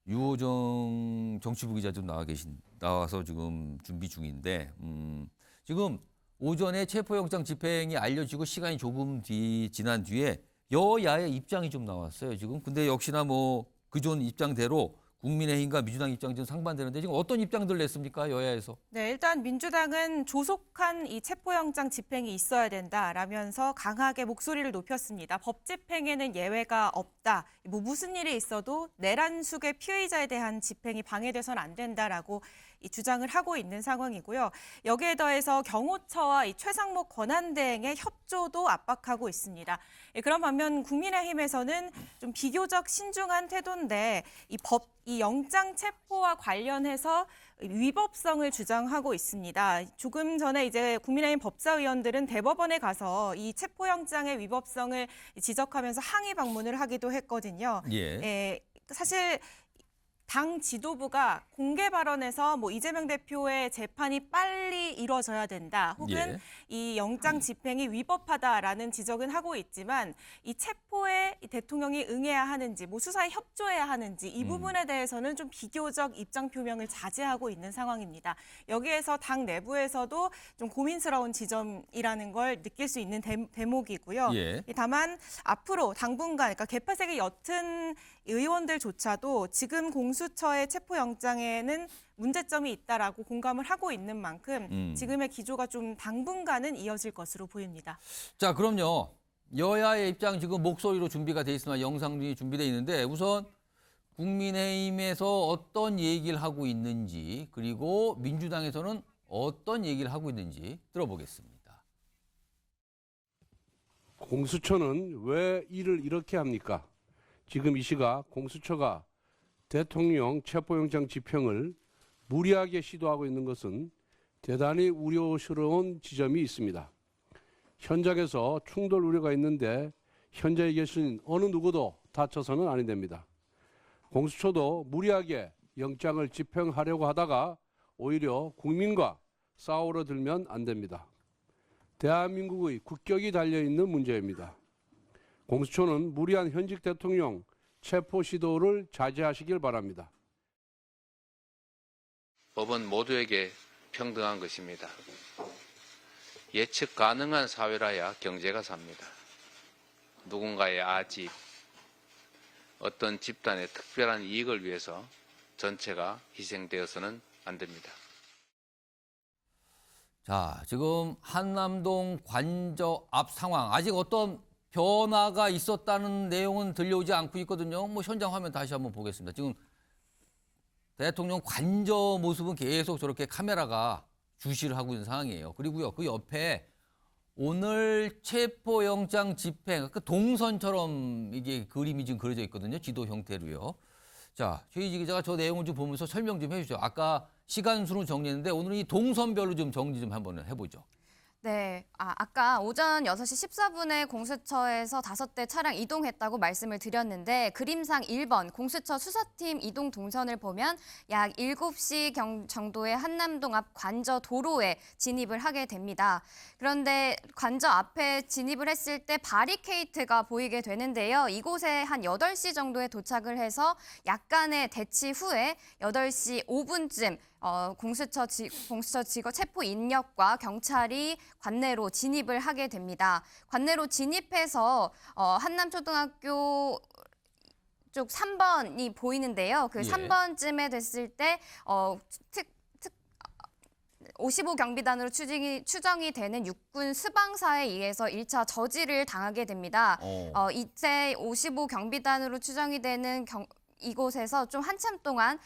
유호정 정치부 기자 좀 나와서 지금 준비 중인데 지금 오전에 체포영장 집행이 알려지고 시간이 조금 지난 뒤에 여야의 입장이 좀 나왔어요. 지금 근데 역시나 뭐 그전 입장대로 국민의힘과 민주당 입장이 좀 상반되는데 지금 어떤 입장들 냈습니까? 여야에서. 네, 일단 민주당은 조속한 이 체포영장 집행이 있어야 된다라면서 강하게 목소리를 높였습니다. 법 집행에는 예외가 없다. 뭐 무슨 일이 있어도 내란 수괴 피의자에 대한 집행이 방해돼서는 안 된다라고 이 주장을 하고 있는 상황이고요. 여기에 더해서 경호처와 이 최상목 권한대행의 협조도 압박하고 있습니다. 그런 반면 국민의힘에서는 좀 비교적 신중한 태도인데 이 영장 체포와 관련해서 위법성을 주장하고 있습니다. 조금 전에 이제 국민의힘 법사위원들은 대법원에 가서 이 체포영장의 위법성을 지적하면서 항의 방문을 하기도 했거든요. 예. 사실 당 지도부가 공개 발언에서 뭐 이재명 대표의 재판이 빨리 이뤄져야 된다. 혹은 이 영장 집행이 위법하다라는 지적은 하고 있지만 이 체포에 이 대통령이 응해야 하는지 뭐 수사에 협조해야 하는지 이 부분에 대해서는 좀 비교적 입장 표명을 자제하고 있는 상황입니다. 여기에서 당 내부에서도 좀 고민스러운 지점이라는 걸 느낄 수 있는 대목이고요. 예. 다만 앞으로 당분간 그러니까 개파색이 옅은 의원들조차도 지금 공수처의 체포영장에는 문제점이 있다라고 공감을 하고 있는 만큼 지금의 기조가 좀 당분간은 이어질 것으로 보입니다. 자, 그럼요. 여야의 입장 지금 목소리로 준비가 돼 있으나 영상이 준비돼 있는데 우선 국민의힘에서 어떤 얘기를 하고 있는지 그리고 민주당에서는 어떤 얘기를 하고 있는지 들어보겠습니다. 공수처는 왜 일을 이렇게 합니까? 지금 이 시각 공수처가 대통령 체포영장 집행을 무리하게 시도하고 있는 것은 대단히 우려스러운 지점이 있습니다. 현장에서 충돌 우려가 있는데 현장에 계신 어느 누구도 다쳐서는 아니 됩니다. 공수처도 무리하게 영장을 집행하려고 하다가 오히려 국민과 싸우러 들면 안 됩니다. 대한민국의 국격이 달려있는 문제입니다. 공수처는 무리한 현직 대통령 체포 시도를 자제하시길 바랍니다. 법은 모두에게 평등한 것입니다. 예측 가능한 사회라야 경제가 삽니다. 누군가의 아집, 어떤 집단의 특별한 이익을 위해서 전체가 희생되어서는 안 됩니다. 자, 지금 한남동 관저 앞 상황 아직 어떤 변화가 있었다는 내용은 들려오지 않고 있거든요. 뭐 현장 화면 다시 한번 보겠습니다. 지금 대통령 관저 모습은 계속 저렇게 카메라가 주시를 하고 있는 상황이에요. 그리고요, 그 옆에 오늘 체포영장 집행, 그 동선처럼 이게 그림이 지금 그려져 있거든요. 지도 형태로요. 자, 최희지 기자가 저 내용을 좀 보면서 설명 좀 해주죠. 아까 시간순으로 정리했는데 오늘은 이 동선별로 좀 정리 좀 한번 해보죠. 네, 아까 오전 6시 14분에 공수처에서 5대 차량 이동했다고 말씀을 드렸는데 그림상 1번 공수처 수사팀 이동 동선을 보면 약 7시 정도의 한남동 앞 관저 도로에 진입을 하게 됩니다. 그런데 관저 앞에 진입을 했을 때 바리케이트가 보이게 되는데요. 이곳에 한 8시 정도에 도착을 해서 약간의 대치 후에 8시 5분쯤 공수처 직원 체포 인력과 경찰이 관내로 진입을 하게 됩니다. 관내로 진입해서 한남초등학교 쪽 3번이 보이는데요. 그 예. 3번쯤에 됐을 때 55 경비단으로 추정이 되는 육군 수방사에 의해서 1차 저지를 당하게 됩니다. 이때 55 경비단으로 추정이 되는 이곳에서 좀 한참 동안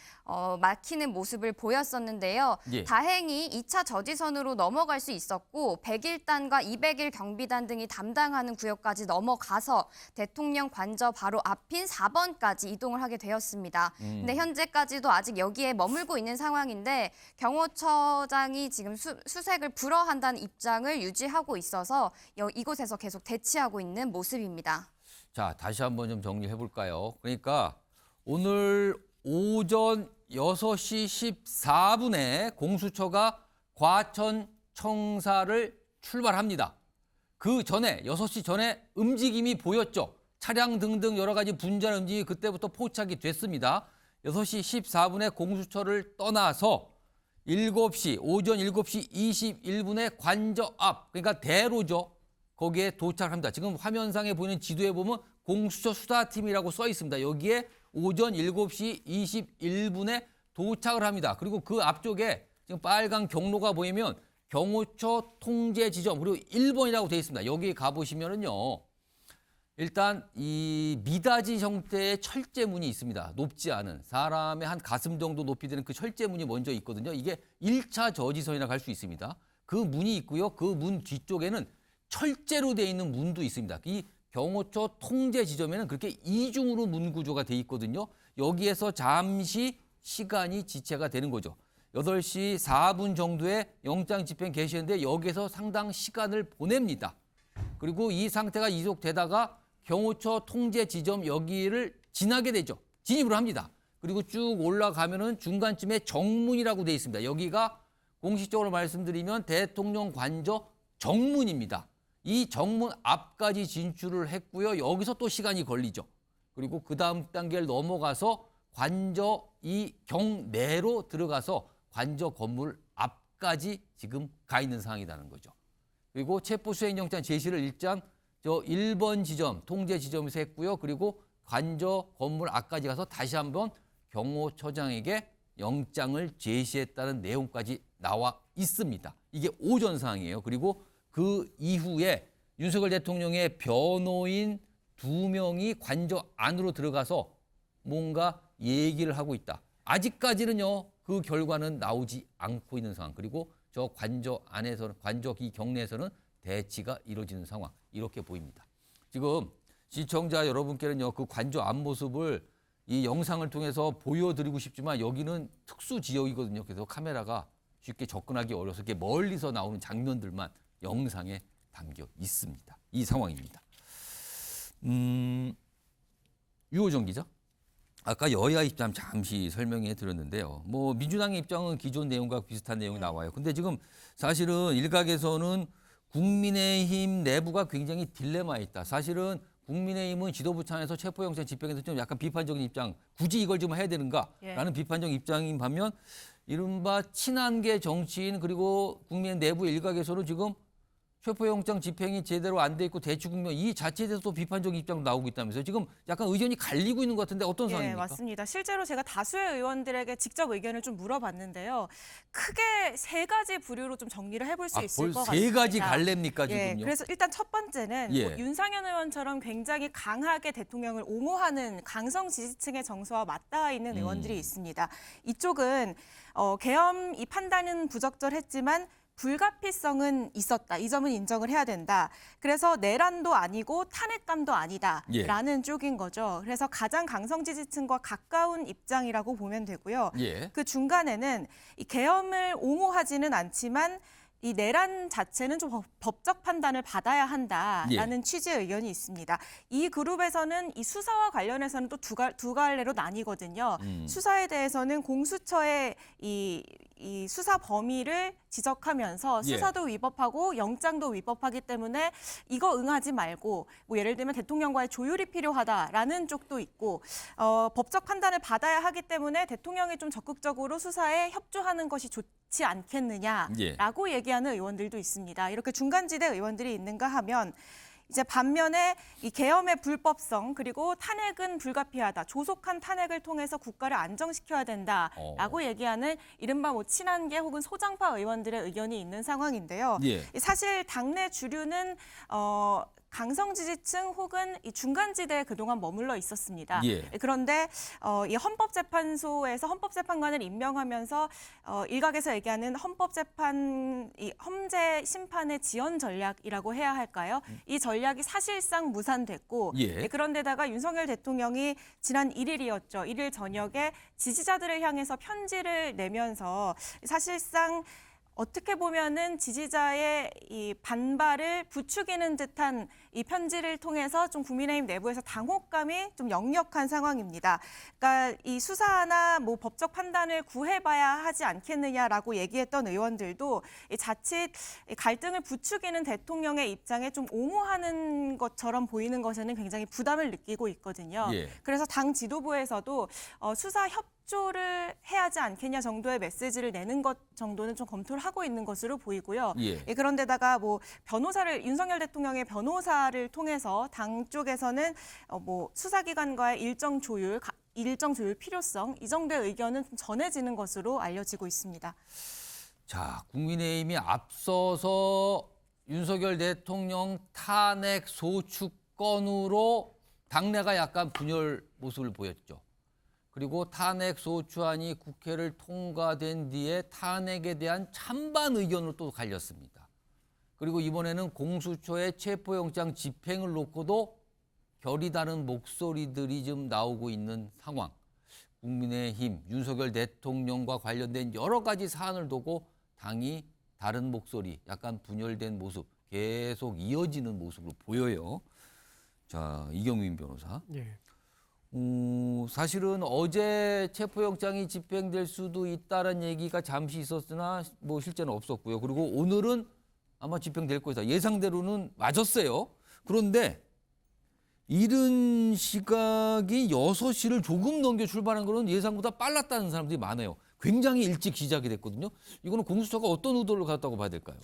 막히는 모습을 보였었는데요. 예. 다행히 2차 저지선으로 넘어갈 수 있었고 101단과 201 경비단 등이 담당하는 구역까지 넘어가서 대통령 관저 바로 앞인 4번까지 이동을 하게 되었습니다. 근데 현재까지도 아직 여기에 머물고 있는 상황인데 경호처장이 지금 수색을 불허한다는 입장을 유지하고 있어서 이곳에서 계속 대치하고 있는 모습입니다. 자, 다시 한번 좀 정리해 볼까요? 그러니까 오늘 오전 6시 14분에 공수처가 과천 청사를 출발합니다. 그 전에 6시 전에 움직임이 보였죠. 차량 등등 여러 가지 분주한 움직임이 그때부터 포착이 됐습니다. 6시 14분에 공수처를 떠나서 오전 7시 21분에 관저 앞, 그러니까 대로죠. 거기에 도착합니다. 지금 화면상에 보이는 지도에 보면 공수처 수사팀이라고 써 있습니다. 여기에 오전 7시 21분에 도착을 합니다. 그리고 그 앞쪽에 지금 빨간 경로가 보이면 경호처 통제 지점 그리고 1번이라고 되어 있습니다. 여기 가보시면은요. 일단 이 미닫이 형태의 철제문이 있습니다. 높지 않은 사람의 한 가슴 정도 높이 되는 그 철제문이 먼저 있거든요. 이게 1차 저지선이라고 할 수 있습니다. 그 문이 있고요. 그 문 뒤쪽에는 철제로 되어 있는 문도 있습니다. 이 경호처 통제 지점에는 그렇게 이중으로 문 구조가 돼 있거든요. 여기에서 잠시 시간이 지체가 되는 거죠. 8시 4분 정도에 영장 집행 개시했는데 여기에서 상당 시간을 보냅니다. 그리고 이 상태가 이속되다가 경호처 통제 지점 여기를 지나게 되죠. 진입을 합니다. 그리고 쭉 올라가면은 중간쯤에 정문이라고 돼 있습니다. 여기가 공식적으로 말씀드리면 대통령 관저 정문입니다. 이 정문 앞까지 진출을 했고요. 여기서 또 시간이 걸리죠. 그리고 그 다음 단계를 넘어가서 관저 이 경내로 들어가서 관저 건물 앞까지 지금 가 있는 상황이라는 거죠. 그리고 체포수행영장 제시를 일단 저 1번 지점, 통제 지점에서 했고요. 그리고 관저 건물 앞까지 가서 다시 한번 경호처장에게 영장을 제시했다는 내용까지 나와 있습니다. 이게 오전 상황이에요. 그리고 그 이후에 윤석열 대통령의 변호인 2명이 관저 안으로 들어가서 뭔가 얘기를 하고 있다. 아직까지는요. 그 결과는 나오지 않고 있는 상황. 그리고 저 관저 안에서는 관저 이 경내에서는 대치가 이루어지는 상황. 이렇게 보입니다. 지금 시청자 여러분께는요. 그 관저 앞 모습을 이 영상을 통해서 보여드리고 싶지만 여기는 특수 지역이거든요. 그래서 카메라가 쉽게 접근하기 어려서 이렇게 멀리서 나오는 장면들만 영상에 담겨 있습니다. 이 상황입니다. 유호정 기자, 아까 여야 입장 잠시 설명해 드렸는데요. 뭐 민주당의 입장은 기존 내용과 비슷한 내용이 나와요. 근데 지금 사실은 일각에서는 국민의힘 내부가 굉장히 딜레마에 있다. 사실은 국민의힘은 지도부 차원에서 체포영장 집행에서 좀 약간 비판적인 입장, 굳이 이걸 좀 해야 되는가라는 비판적 입장인 반면 이른바 친한계 정치인 그리고 국민 내부 일각에서는 지금 체포영장 집행이 제대로 안 돼 있고 대치 국면 이 자체에 대해서 또 비판적 입장도 나오고 있다면서요. 지금 약간 의견이 갈리고 있는 것 같은데 어떤 상황입니까? 맞습니다. 실제로 제가 다수의 의원들에게 직접 의견을 좀 물어봤는데요. 크게 3가지 부류로 좀 정리를 해볼 수 있을 것 같습니다. 3가지 갈래입니까 지금요? 그래서 일단 첫 번째는 뭐 윤상현 의원처럼 굉장히 강하게 대통령을 옹호하는 강성 지지층의 정서와 맞닿아 있는 의원들이 있습니다. 이쪽은 계엄 이 판단은 부적절했지만 불가피성은 있었다. 이 점은 인정을 해야 된다. 그래서 내란도 아니고 탄핵감도 아니다라는 쪽인 거죠. 그래서 가장 강성 지지층과 가까운 입장이라고 보면 되고요. 그 중간에는 이 계엄을 옹호하지는 않지만 이 내란 자체는 좀 법적 판단을 받아야 한다라는 취지의 의견이 있습니다. 이 그룹에서는 이 수사와 관련해서는 또 두 갈래로 나뉘거든요. 수사에 대해서는 공수처의 이 수사 범위를 지적하면서 수사도 위법하고 영장도 위법하기 때문에 이거 응하지 말고 뭐 예를 들면 대통령과의 조율이 필요하다라는 쪽도 있고 법적 판단을 받아야 하기 때문에 대통령이 좀 적극적으로 수사에 협조하는 것이 좋지 않겠느냐라고 얘기하는 의원들도 있습니다. 이렇게 중간지대 의원들이 있는가 하면 이제 반면에 이 계엄의 불법성 그리고 탄핵은 불가피하다. 조속한 탄핵을 통해서 국가를 안정시켜야 된다라고 얘기하는 이른바 뭐 친한계 혹은 소장파 의원들의 의견이 있는 상황인데요. 사실 당내 주류는 강성 지지층 혹은 이 중간지대에 그동안 머물러 있었습니다. 그런데 이 헌법재판소에서 헌법재판관을 임명하면서 일각에서 얘기하는 험제 심판의 지연 전략이라고 해야 할까요? 이 전략이 사실상 무산됐고 그런데다가 윤석열 대통령이 지난 1일이었죠. 1일 저녁에 지지자들을 향해서 편지를 내면서 사실상 어떻게 보면은 지지자의 이 반발을 부추기는 듯한 이 편지를 통해서 좀 국민의힘 내부에서 당혹감이 좀 역력한 상황입니다. 그러니까 이 수사나 뭐 법적 판단을 구해봐야 하지 않겠느냐라고 얘기했던 의원들도 이 자칫 갈등을 부추기는 대통령의 입장에 좀 옹호하는 것처럼 보이는 것에는 굉장히 부담을 느끼고 있거든요. 그래서 당 지도부에서도 수사 협조를 해야 하지 않겠냐 정도의 메시지를 내는 것 정도는 좀 검토를 하고 있는 것으로 보이고요. 그런데다가 뭐 윤석열 대통령의 변호사를 통해서 당 쪽에서는 뭐 수사기관과의 일정 조율 필요성 이 정도의 의견은 좀 전해지는 것으로 알려지고 있습니다. 자, 국민의힘이 앞서서 윤석열 대통령 탄핵 소추건으로 당내가 약간 분열 모습을 보였죠. 그리고 탄핵 소추안이 국회를 통과된 뒤에 탄핵에 대한 찬반 의견으로 또 갈렸습니다. 그리고 이번에는 공수처의 체포영장 집행을 놓고도 결이 다른 목소리들이 좀 나오고 있는 상황. 국민의힘, 윤석열 대통령과 관련된 여러 가지 사안을 두고 당이 다른 목소리, 약간 분열된 모습 계속 이어지는 모습으로 보여요. 자, 이경민 변호사. 사실은 어제 체포영장이 집행될 수도 있다는 얘기가 잠시 있었으나 뭐 실제는 없었고요. 그리고 오늘은 아마 집행될 것이다. 예상대로는 맞았어요. 그런데 이른 시각이 6시를 조금 넘겨 출발한 거는 예상보다 빨랐다는 사람들이 많아요. 굉장히 일찍 시작이 됐거든요. 이거는 공수처가 어떤 의도를 갖다고 봐야 될까요?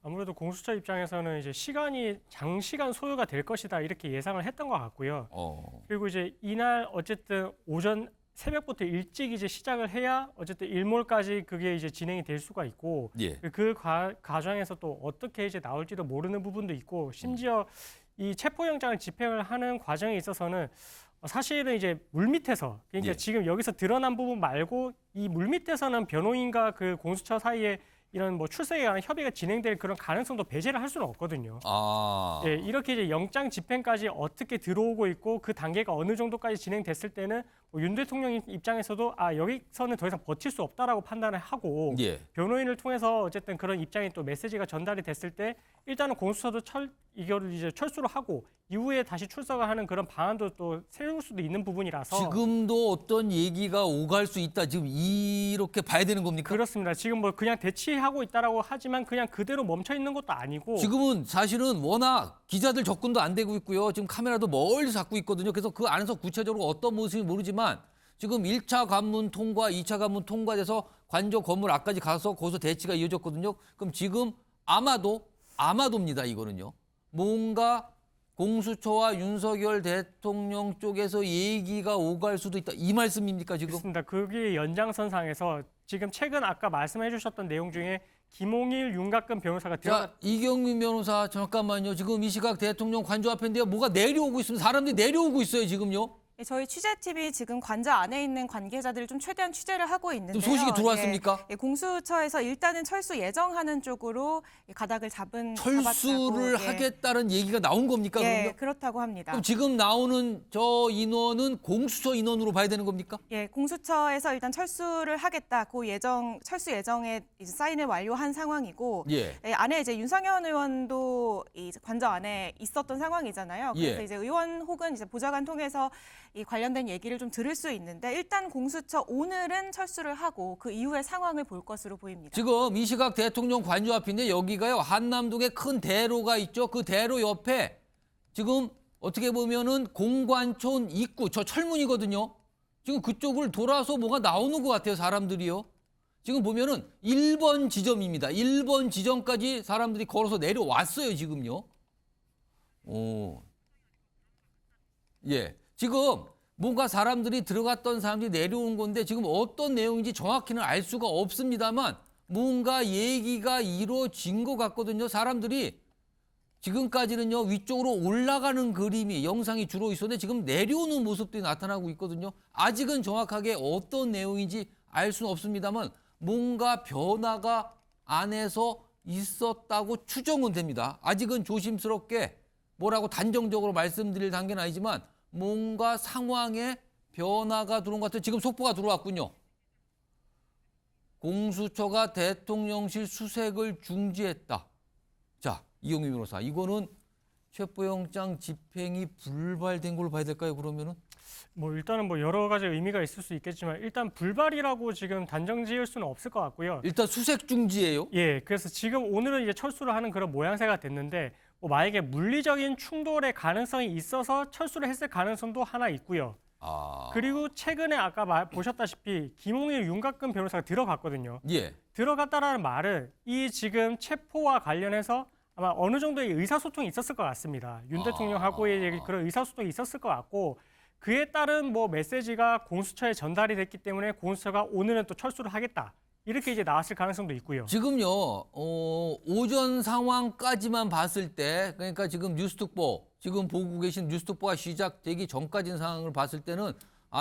아무래도 공수처 입장에서는 이제 시간이 장시간 소요가 될 것이다 이렇게 예상을 했던 것 같고요. 그리고 이제 이날 어쨌든 오전 새벽부터 일찍 이제 시작을 해야 어쨌든 일몰까지 그게 이제 진행이 될 수가 있고 그 과정에서 또 어떻게 이제 나올지도 모르는 부분도 있고 심지어 이 체포영장을 집행을 하는 과정에 있어서는 사실은 이제 물밑에서 그러니까 지금 여기서 드러난 부분 말고 이 물밑에서는 변호인과 그 공수처 사이에 이런 뭐 출석에 관한 협의가 진행될 그런 가능성도 배제를 할 수는 없거든요. 이렇게 이제 영장 집행까지 어떻게 들어오고 있고 그 단계가 어느 정도까지 진행됐을 때는 뭐 윤 대통령 입장에서도 여기서는 더 이상 버틸 수 없다라고 판단을 하고 변호인을 통해서 어쨌든 그런 입장이 또 메시지가 전달이 됐을 때 일단은 공수처도 이거를 이제 철수를 하고 이후에 다시 출석을 하는 그런 방안도 또 세울 수도 있는 부분이라서 지금도 어떤 얘기가 오갈 수 있다. 지금 이렇게 봐야 되는 겁니까? 그렇습니다. 지금 뭐 그냥 대치하고 있다라고 하지만 그냥 그대로 멈춰 있는 것도 아니고 지금은 사실은 워낙 기자들 접근도 안 되고 있고요. 지금 카메라도 멀리 잡고 있거든요. 그래서 그 안에서 구체적으로 어떤 모습인지 모르지만 지금 1차 관문 통과, 2차 관문 통과돼서 관저 건물 앞까지 가서 거기서 대치가 이어졌거든요. 그럼 지금 아마도입니다. 이거는요. 뭔가 공수처와 윤석열 대통령 쪽에서 얘기가 오갈 수도 있다. 이 말씀입니까 지금? 그렇습니다. 그게 연장선상에서 지금 최근 아까 말씀해 주셨던 내용 중에 김홍일, 윤곽근 변호사가 자, 이경민 변호사 잠깐만요. 지금 이 시각 대통령 관저 앞인데요. 뭐가 내려오고 있습니다. 사람들이 내려오고 있어요 지금요. 예, 저희 취재팀이 지금 관저 안에 있는 관계자들을 좀 최대한 취재를 하고 있는데요. 좀 소식이 들어왔습니까? 예, 공수처에서 일단은 철수 예정하는 쪽으로 가닥을 철수를 잡았다고, 예. 하겠다는 얘기가 나온 겁니까? 예, 그럼요? 그렇다고 합니다. 그럼 지금 나오는 저 인원은 공수처 인원으로 봐야 되는 겁니까? 예, 공수처에서 일단 철수를 하겠다. 그 철수 예정에 이제 사인을 완료한 상황이고, 예. 예, 안에 이제 윤상현 의원도 이 관저 안에 있었던 상황이잖아요. 그래서 예. 이제 의원 혹은 이제 보좌관 통해서 이 관련된 얘기를 좀 들을 수 있는데 일단 공수처 오늘은 철수를 하고 그 이후의 상황을 볼 것으로 보입니다. 지금 이 시각 대통령 관저 앞인데 여기가요 한남동에 큰 대로가 있죠. 그 대로 옆에 지금 어떻게 보면은 공관촌 입구 저 철문이거든요. 지금 그쪽을 돌아서 뭐가 나오는 것 같아요 사람들이요. 지금 보면은 1번 지점입니다. 1번 지점까지 사람들이 걸어서 내려왔어요 지금요. 오, 예. 지금 뭔가 사람들이 들어갔던 사람들이 내려온 건데 지금 어떤 내용인지 정확히는 알 수가 없습니다만 뭔가 얘기가 이루어진 것 같거든요. 사람들이 지금까지는요 위쪽으로 올라가는 그림이 영상이 주로 있었는데 지금 내려오는 모습들이 나타나고 있거든요. 아직은 정확하게 어떤 내용인지 알 수는 없습니다만 뭔가 변화가 안에서 있었다고 추정은 됩니다. 아직은 조심스럽게 뭐라고 단정적으로 말씀드릴 단계는 아니지만 뭔가 상황에 변화가 들어온 것 같아요. 지금 속보가 들어왔군요. 공수처가 대통령실 수색을 중지했다. 자, 이용희 변호사, 이거는 체포영장 집행이 불발된 걸로 봐야 될까요? 그러면은? 뭐 일단은 뭐 여러 가지 의미가 있을 수 있겠지만 일단 불발이라고 지금 단정 지을 수는 없을 것 같고요. 일단 수색 중지예요. 예, 그래서 지금 오늘은 이제 철수를 하는 그런 모양새가 됐는데 뭐 만약에 물리적인 충돌의 가능성이 있어서 철수를 했을 가능성도 하나 있고요. 그리고 최근에 아까 보셨다시피 김홍일 윤곽근 변호사가 들어갔거든요. 예. 들어갔다라는 말은 이 지금 체포와 관련해서 아마 어느 정도의 의사소통이 있었을 것 같습니다. 윤 대통령하고의 그런 의사소통이 있었을 것 같고 그에 따른 뭐 메시지가 공수처에 전달이 됐기 때문에 공수처가 오늘은 또 철수를 하겠다. 이렇게 이제 나왔을 가능성도 있고요. 지금요, 오전 상황까지만 봤을 때, 그러니까 지금 뉴스특보, 지금 보고 계신 뉴스특보가 시작되기 전까지 상황을 봤을 때는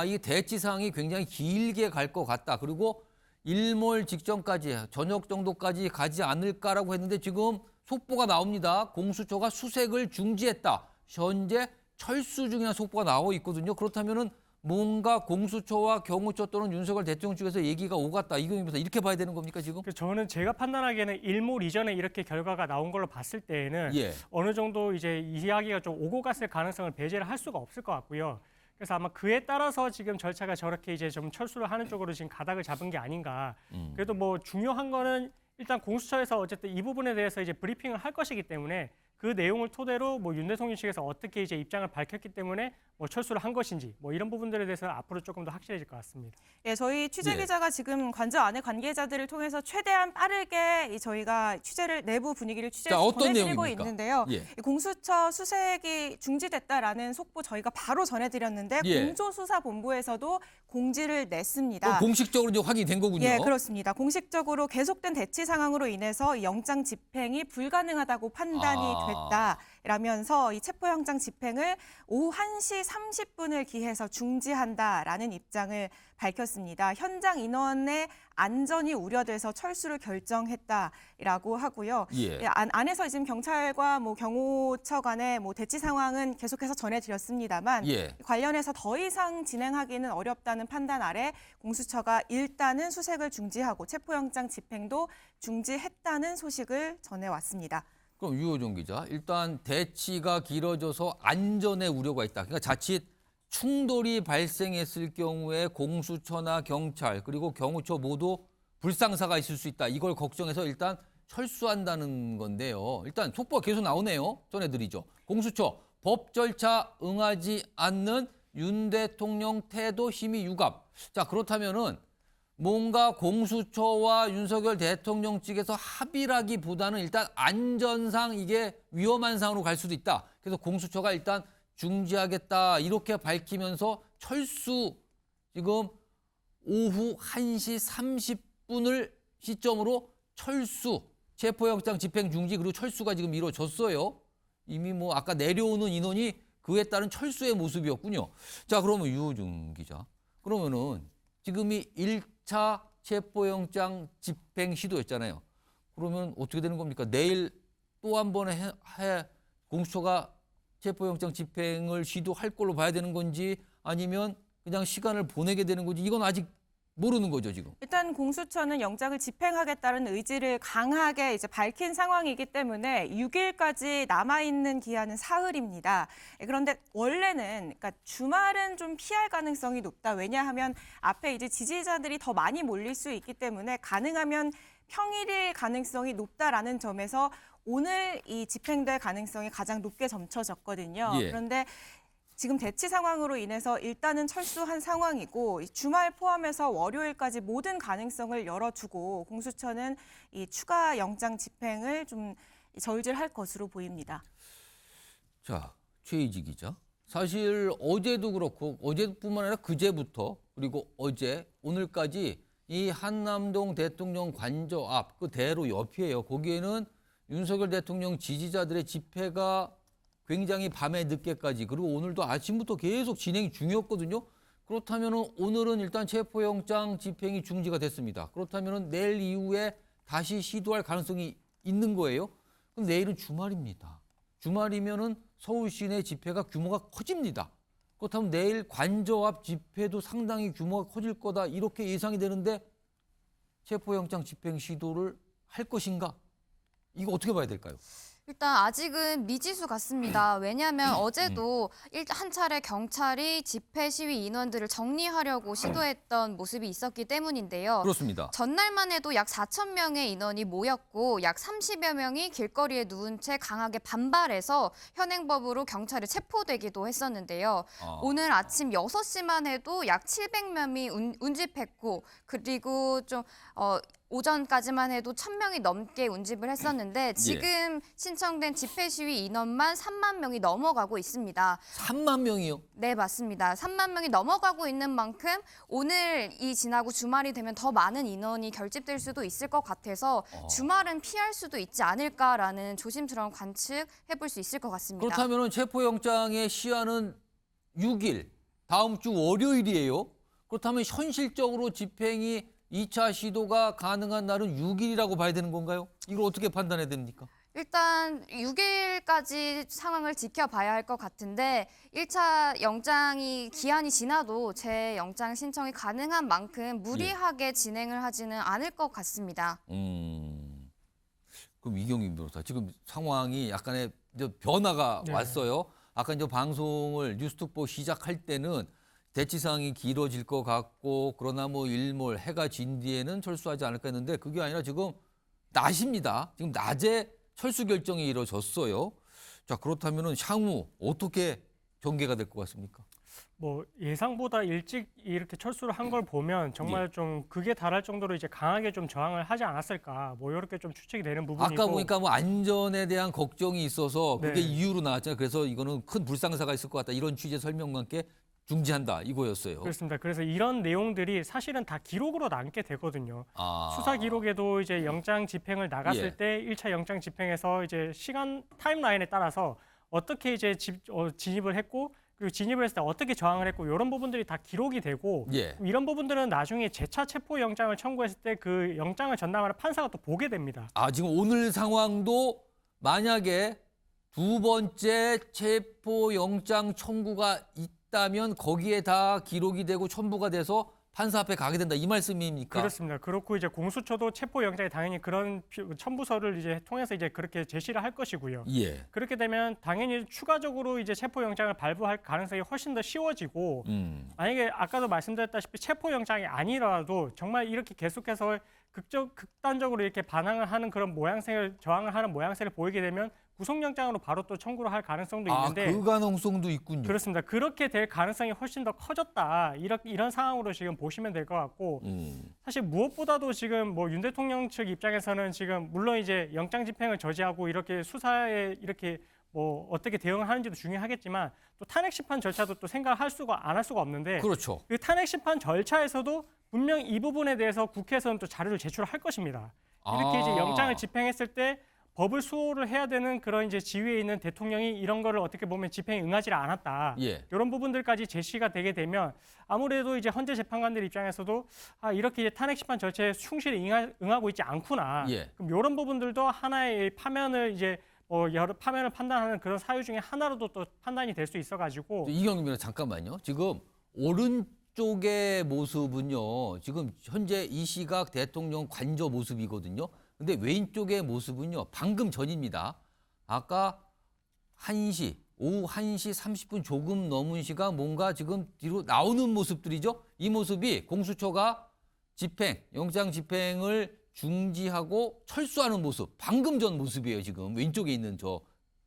이 대치 상황이 굉장히 길게 갈 것 같다. 그리고 일몰 직전까지, 저녁 정도까지 가지 않을까라고 했는데 지금 속보가 나옵니다. 공수처가 수색을 중지했다. 현재 철수 중이라는 속보가 나오고 있거든요. 그렇다면은 뭔가 공수처와 경호처 또는 윤석열 대통령 측에서 얘기가 오갔다. 이렇게 봐야 되는 겁니까 지금? 저는 제가 판단하기에는 일몰 이전에 이렇게 결과가 나온 걸로 봤을 때에는 예. 어느 정도 이제 이야기가 좀 오고 갔을 가능성을 배제를 할 수가 없을 것 같고요. 그래서 아마 그에 따라서 지금 절차가 저렇게 이제 좀 철수를 하는 쪽으로 지금 가닥을 잡은 게 아닌가. 그래도 뭐 중요한 거는 일단 공수처에서 어쨌든 이 부분에 대해서 이제 브리핑을 할 것이기 때문에 그 내용을 토대로 뭐 윤 대통령 측에서 어떻게 이제 입장을 밝혔기 때문에 뭐 철수를 한 것인지 뭐 이런 부분들에 대해서는 앞으로 조금 더 확실해질 것 같습니다. 예, 저희 취재 기자가 지금 관저 안의 관계자들을 통해서 최대한 빠르게 저희가 내부 분위기를 취재해서 어떤 전해드리고 내용입니까? 있는데요. 예. 이 공수처 수색이 중지됐다라는 속보 저희가 바로 전해드렸는데 예. 공조수사본부에서도 공지를 냈습니다. 공식적으로 이제 확인이 된 거군요. 예, 그렇습니다. 공식적으로 계속된 대치 상황으로 인해서 영장 집행이 불가능하다고 판단이 됐다라면서 이 체포영장 집행을 오후 1시 30분을 기해서 중지한다라는 입장을 밝혔습니다. 현장 인원의 안전이 우려돼서 철수를 결정했다라고 하고요. 예. 안에서 지금 경찰과 뭐 경호처 간의 뭐 대치 상황은 계속해서 전해드렸습니다만 예. 관련해서 더 이상 진행하기는 어렵다는 판단 아래 공수처가 일단은 수색을 중지하고 체포영장 집행도 중지했다는 소식을 전해왔습니다. 그럼 유호정 기자, 일단 대치가 길어져서 안전에 우려가 있다. 그러니까 자칫 충돌이 발생했을 경우에 공수처나 경찰 그리고 경호처 모두 불상사가 있을 수 있다. 이걸 걱정해서 일단 철수한다는 건데요. 일단 속보가 계속 나오네요. 전해드리죠. 공수처 법 절차 응하지 않는 윤 대통령 태도 심의 유감. 자, 그렇다면은 뭔가 공수처와 윤석열 대통령 측에서 합의라기보다는 일단 안전상 이게 위험한 상황으로 갈 수도 있다. 그래서 공수처가 일단 중지하겠다 이렇게 밝히면서 철수 지금 오후 1시 30분을 시점으로 철수 체포영장 집행 중지 그리고 철수가 지금 이루어졌어요. 이미 뭐 아까 내려오는 인원이 그에 따른 철수의 모습이었군요. 자, 그러면 유호중 기자. 그러면은 지금이 1차 체포영장 집행 시도였잖아요. 그러면 어떻게 되는 겁니까? 내일 또 한 번에 공수처가 체포영장 집행을 시도할 걸로 봐야 되는 건지 아니면 그냥 시간을 보내게 되는 건지 이건 아직 모르는 거죠, 지금. 일단 공수처는 영장을 집행하겠다는 의지를 강하게 이제 밝힌 상황이기 때문에 6일까지 남아있는 기한은 사흘입니다. 그런데 원래는 그러니까 주말은 좀 피할 가능성이 높다. 왜냐하면 앞에 이제 지지자들이 더 많이 몰릴 수 있기 때문에 가능하면 평일일 가능성이 높다라는 점에서 오늘 이 집행될 가능성이 가장 높게 점쳐졌거든요. 예. 그런데 지금 대치 상황으로 인해서 일단은 철수한 상황이고 주말 포함해서 월요일까지 모든 가능성을 열어두고 공수처는 이 추가 영장 집행을 좀 저울질할 것으로 보입니다. 자, 최희지 기자. 사실 어제도 그렇고 어제뿐만 아니라 그제부터 그리고 어제 오늘까지 이 한남동 대통령 관저 앞 그 대로 옆이에요. 거기에는 윤석열 대통령 지지자들의 집회가 굉장히 밤에 늦게까지 그리고 오늘도 아침부터 계속 진행 중이었거든요. 그렇다면 오늘은 일단 체포영장 집행이 중지가 됐습니다. 그렇다면 내일 이후에 다시 시도할 가능성이 있는 거예요. 그럼 내일은 주말입니다. 주말이면은 서울 시내 집회가 규모가 커집니다. 그렇다면 내일 관저 앞 집회도 상당히 규모가 커질 거다 이렇게 예상이 되는데 체포영장 집행 시도를 할 것인가? 이거 어떻게 봐야 될까요? 일단 아직은 미지수 같습니다. 왜냐하면 어제도 한 차례 경찰이 집회 시위 인원들을 정리하려고 시도했던 모습이 있었기 때문인데요. 그렇습니다. 전날만 해도 약 4천 명의 인원이 모였고 약 30여 명이 길거리에 누운 채 강하게 반발해서 현행법으로 경찰에 체포되기도 했었는데요. 오늘 아침 6시만 해도 약 700명이 운집했고 그리고 좀 오전까지만 해도 1,000명이 넘게 운집을 했었는데 지금 신청된 집회 시위 인원만 3만 명이 넘어가고 있습니다. 3만 명이요? 네, 맞습니다. 3만 명이 넘어가고 있는 만큼 오늘이 지나고 주말이 되면 더 많은 인원이 결집될 수도 있을 것 같아서 주말은 피할 수도 있지 않을까라는 조심스러운 관측해볼 수 있을 것 같습니다. 그렇다면 체포영장의 시한은 6일, 다음 주 월요일이에요. 그렇다면 현실적으로 집행이 2차 시도가 가능한 날은 6일이라고 봐야 되는 건가요? 이걸 어떻게 판단해야 됩니까? 일단 6일까지 상황을 지켜봐야 할 것 같은데 1차 영장이 기한이 지나도 재영장 신청이 가능한 만큼 무리하게 진행을 하지는 않을 것 같습니다. 그럼 이경민 변호사 지금 상황이 약간의 이제 변화가 왔어요. 아까 이제 방송을 뉴스특보 시작할 때는 대치상이 길어질 것 같고 그러나 뭐 일몰 해가 진 뒤에는 철수하지 않을까 했는데 그게 아니라 지금 낮입니다. 지금 낮에 철수 결정이 이루어졌어요. 자, 그렇다면 향후 어떻게 전개가 될 것 같습니까? 뭐 예상보다 일찍 이렇게 철수를 한 걸 보면 정말 좀 극에 달할 정도로 이제 강하게 좀 저항을 하지 않았을까 뭐 이렇게 좀 추측이 되는 부분이고 아까 보니까 뭐 안전에 대한 걱정이 있어서 그게 네. 이유로 나왔잖아요. 그래서 이거는 큰 불상사가 있을 것 같다. 이런 취지의 설명과 함께 중지한다 이거였어요. 그렇습니다. 그래서 이런 내용들이 사실은 다 기록으로 남게 되거든요. 수사 기록에도 이제 영장 집행을 나갔을 때 1차 영장 집행에서 이제 시간 타임라인에 따라서 어떻게 이제 진입을 했고 그리고 진입을 했을 때 어떻게 저항을 했고 이런 부분들이 다 기록이 되고 이런 부분들은 나중에 재차 체포 영장을 청구했을 때 그 영장을 전담하는 판사가 또 보게 됩니다. 지금 오늘 상황도 만약에 두 번째 체포 영장 청구가 있다면 거기에 다 기록이 되고 첨부가 돼서 판사 앞에 가게 된다 이 말씀입니까? 그렇습니다. 그렇고 이제 공수처도 체포 영장에 당연히 그런 첨부서를 이제 통해서 이제 그렇게 제시를 할 것이고요. 그렇게 되면 당연히 추가적으로 이제 체포 영장을 발부할 가능성이 훨씬 더 쉬워지고 만약에 아까도 말씀드렸다시피 체포 영장이 아니라도 정말 이렇게 계속해서 극단적으로 이렇게 반항을 하는 그런 모양새를 저항을 하는 모양새를 보이게 되면 구속영장으로 바로 또 청구를 할 가능성도 있는데 그 가능성도 있군요. 그렇습니다. 그렇게 될 가능성이 훨씬 더 커졌다. 이런 상황으로 지금 보시면 될 것 같고 사실 무엇보다도 지금 뭐 윤 대통령 측 입장에서는 지금 물론 이제 영장 집행을 저지하고 이렇게 수사에 이렇게 뭐 어떻게 대응을 하는지도 중요하겠지만 또 탄핵 심판 절차도 또 생각할 수가 안 할 수가 없는데 그렇죠. 그 탄핵 심판 절차에서도 분명 이 부분에 대해서 국회에서는 또 자료를 제출할 것입니다. 이렇게 이제 영장을 집행했을 때 법을 수호를 해야 되는 그런 이제 지위에 있는 대통령이 이런 거를 어떻게 보면 집행에 응하지를 않았다. 예. 이런 부분들까지 제시가 되게 되면 아무래도 이제 헌재 재판관들 입장에서도 이렇게 이제 탄핵 심판 절차에 충실히 응하고 있지 않구나. 예. 그럼 이런 부분들도 하나의 파면을 이제 여러 파면을 판단하는 그런 사유 중에 하나로도 또 판단이 될 수 있어가지고 이경규 변호사 잠깐만요. 지금 오른쪽의 모습은요. 지금 현재 이 시각 대통령 관저 모습이거든요. 근데 왼쪽의 모습은요. 방금 전입니다. 아까 오후 1시 30분 조금 넘은 시간 뭔가 지금 뒤로 나오는 모습들이죠. 이 모습이 공수처가 영장 집행을 중지하고 철수하는 모습. 방금 전 모습이에요. 지금 왼쪽에 있는 저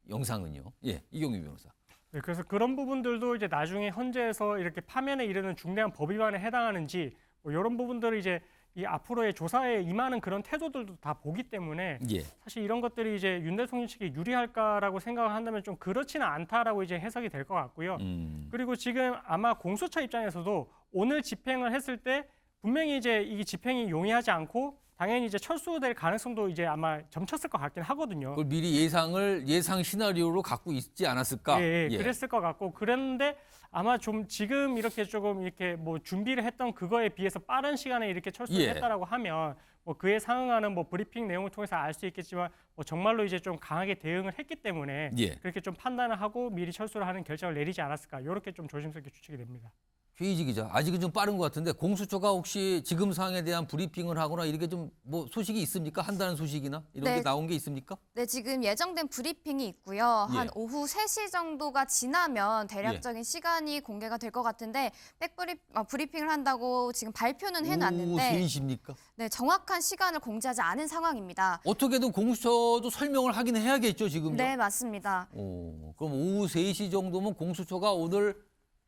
영상은요. 예, 이경규 변호사. 네, 그래서 그런 부분들도 이제 나중에 헌재에서 이렇게 파면에 이르는 중대한 법 위반에 해당하는지 이런 부분들을 이제 이 앞으로의 조사에 임하는 그런 태도들도 다 보기 때문에 예. 사실 이런 것들이 이제 윤 대통령 측에 유리할까라고 생각을 한다면 좀 그렇지는 않다라고 이제 해석이 될 것 같고요. 그리고 지금 아마 공수처 입장에서도 오늘 집행을 했을 때 분명히 이제 이 집행이 용이하지 않고 당연히 이제 철수될 가능성도 이제 아마 점쳤을 것 같긴 하거든요. 그걸 미리 예상 시나리오로 갖고 있지 않았을까? 예, 그랬을 것 같고 그랬는데 아마 좀 지금 이렇게 조금 이렇게 뭐 준비를 했던 그거에 비해서 빠른 시간에 이렇게 철수를 예. 했다라고 하면 뭐 그에 상응하는 뭐 브리핑 내용을 통해서 알 수 있겠지만 뭐 정말로 이제 좀 강하게 대응을 했기 때문에 예. 그렇게 좀 판단을 하고 미리 철수를 하는 결정을 내리지 않았을까 이렇게 좀 조심스럽게 추측이 됩니다. 최희지 기자, 아직은 좀 빠른 것 같은데 공수처가 혹시 지금 상황에 대한 브리핑을 하거나 이렇게 좀 뭐 소식이 있습니까? 한다는 소식이나 이런 게 나온 게 있습니까? 네, 지금 예정된 브리핑이 있고요. 한 예. 오후 3시 정도가 지나면 대략적인 시간이 공개가 될 것 같은데 브리핑을 한다고 지금 발표는 오후 해놨는데 3시입니까? 네, 정확한 시간을 공지하지 않은 상황입니다. 어떻게든 공수처도 설명을 하긴 해야겠죠, 지금요? 네, 맞습니다. 그럼 오후 3시 정도면 공수처가 오늘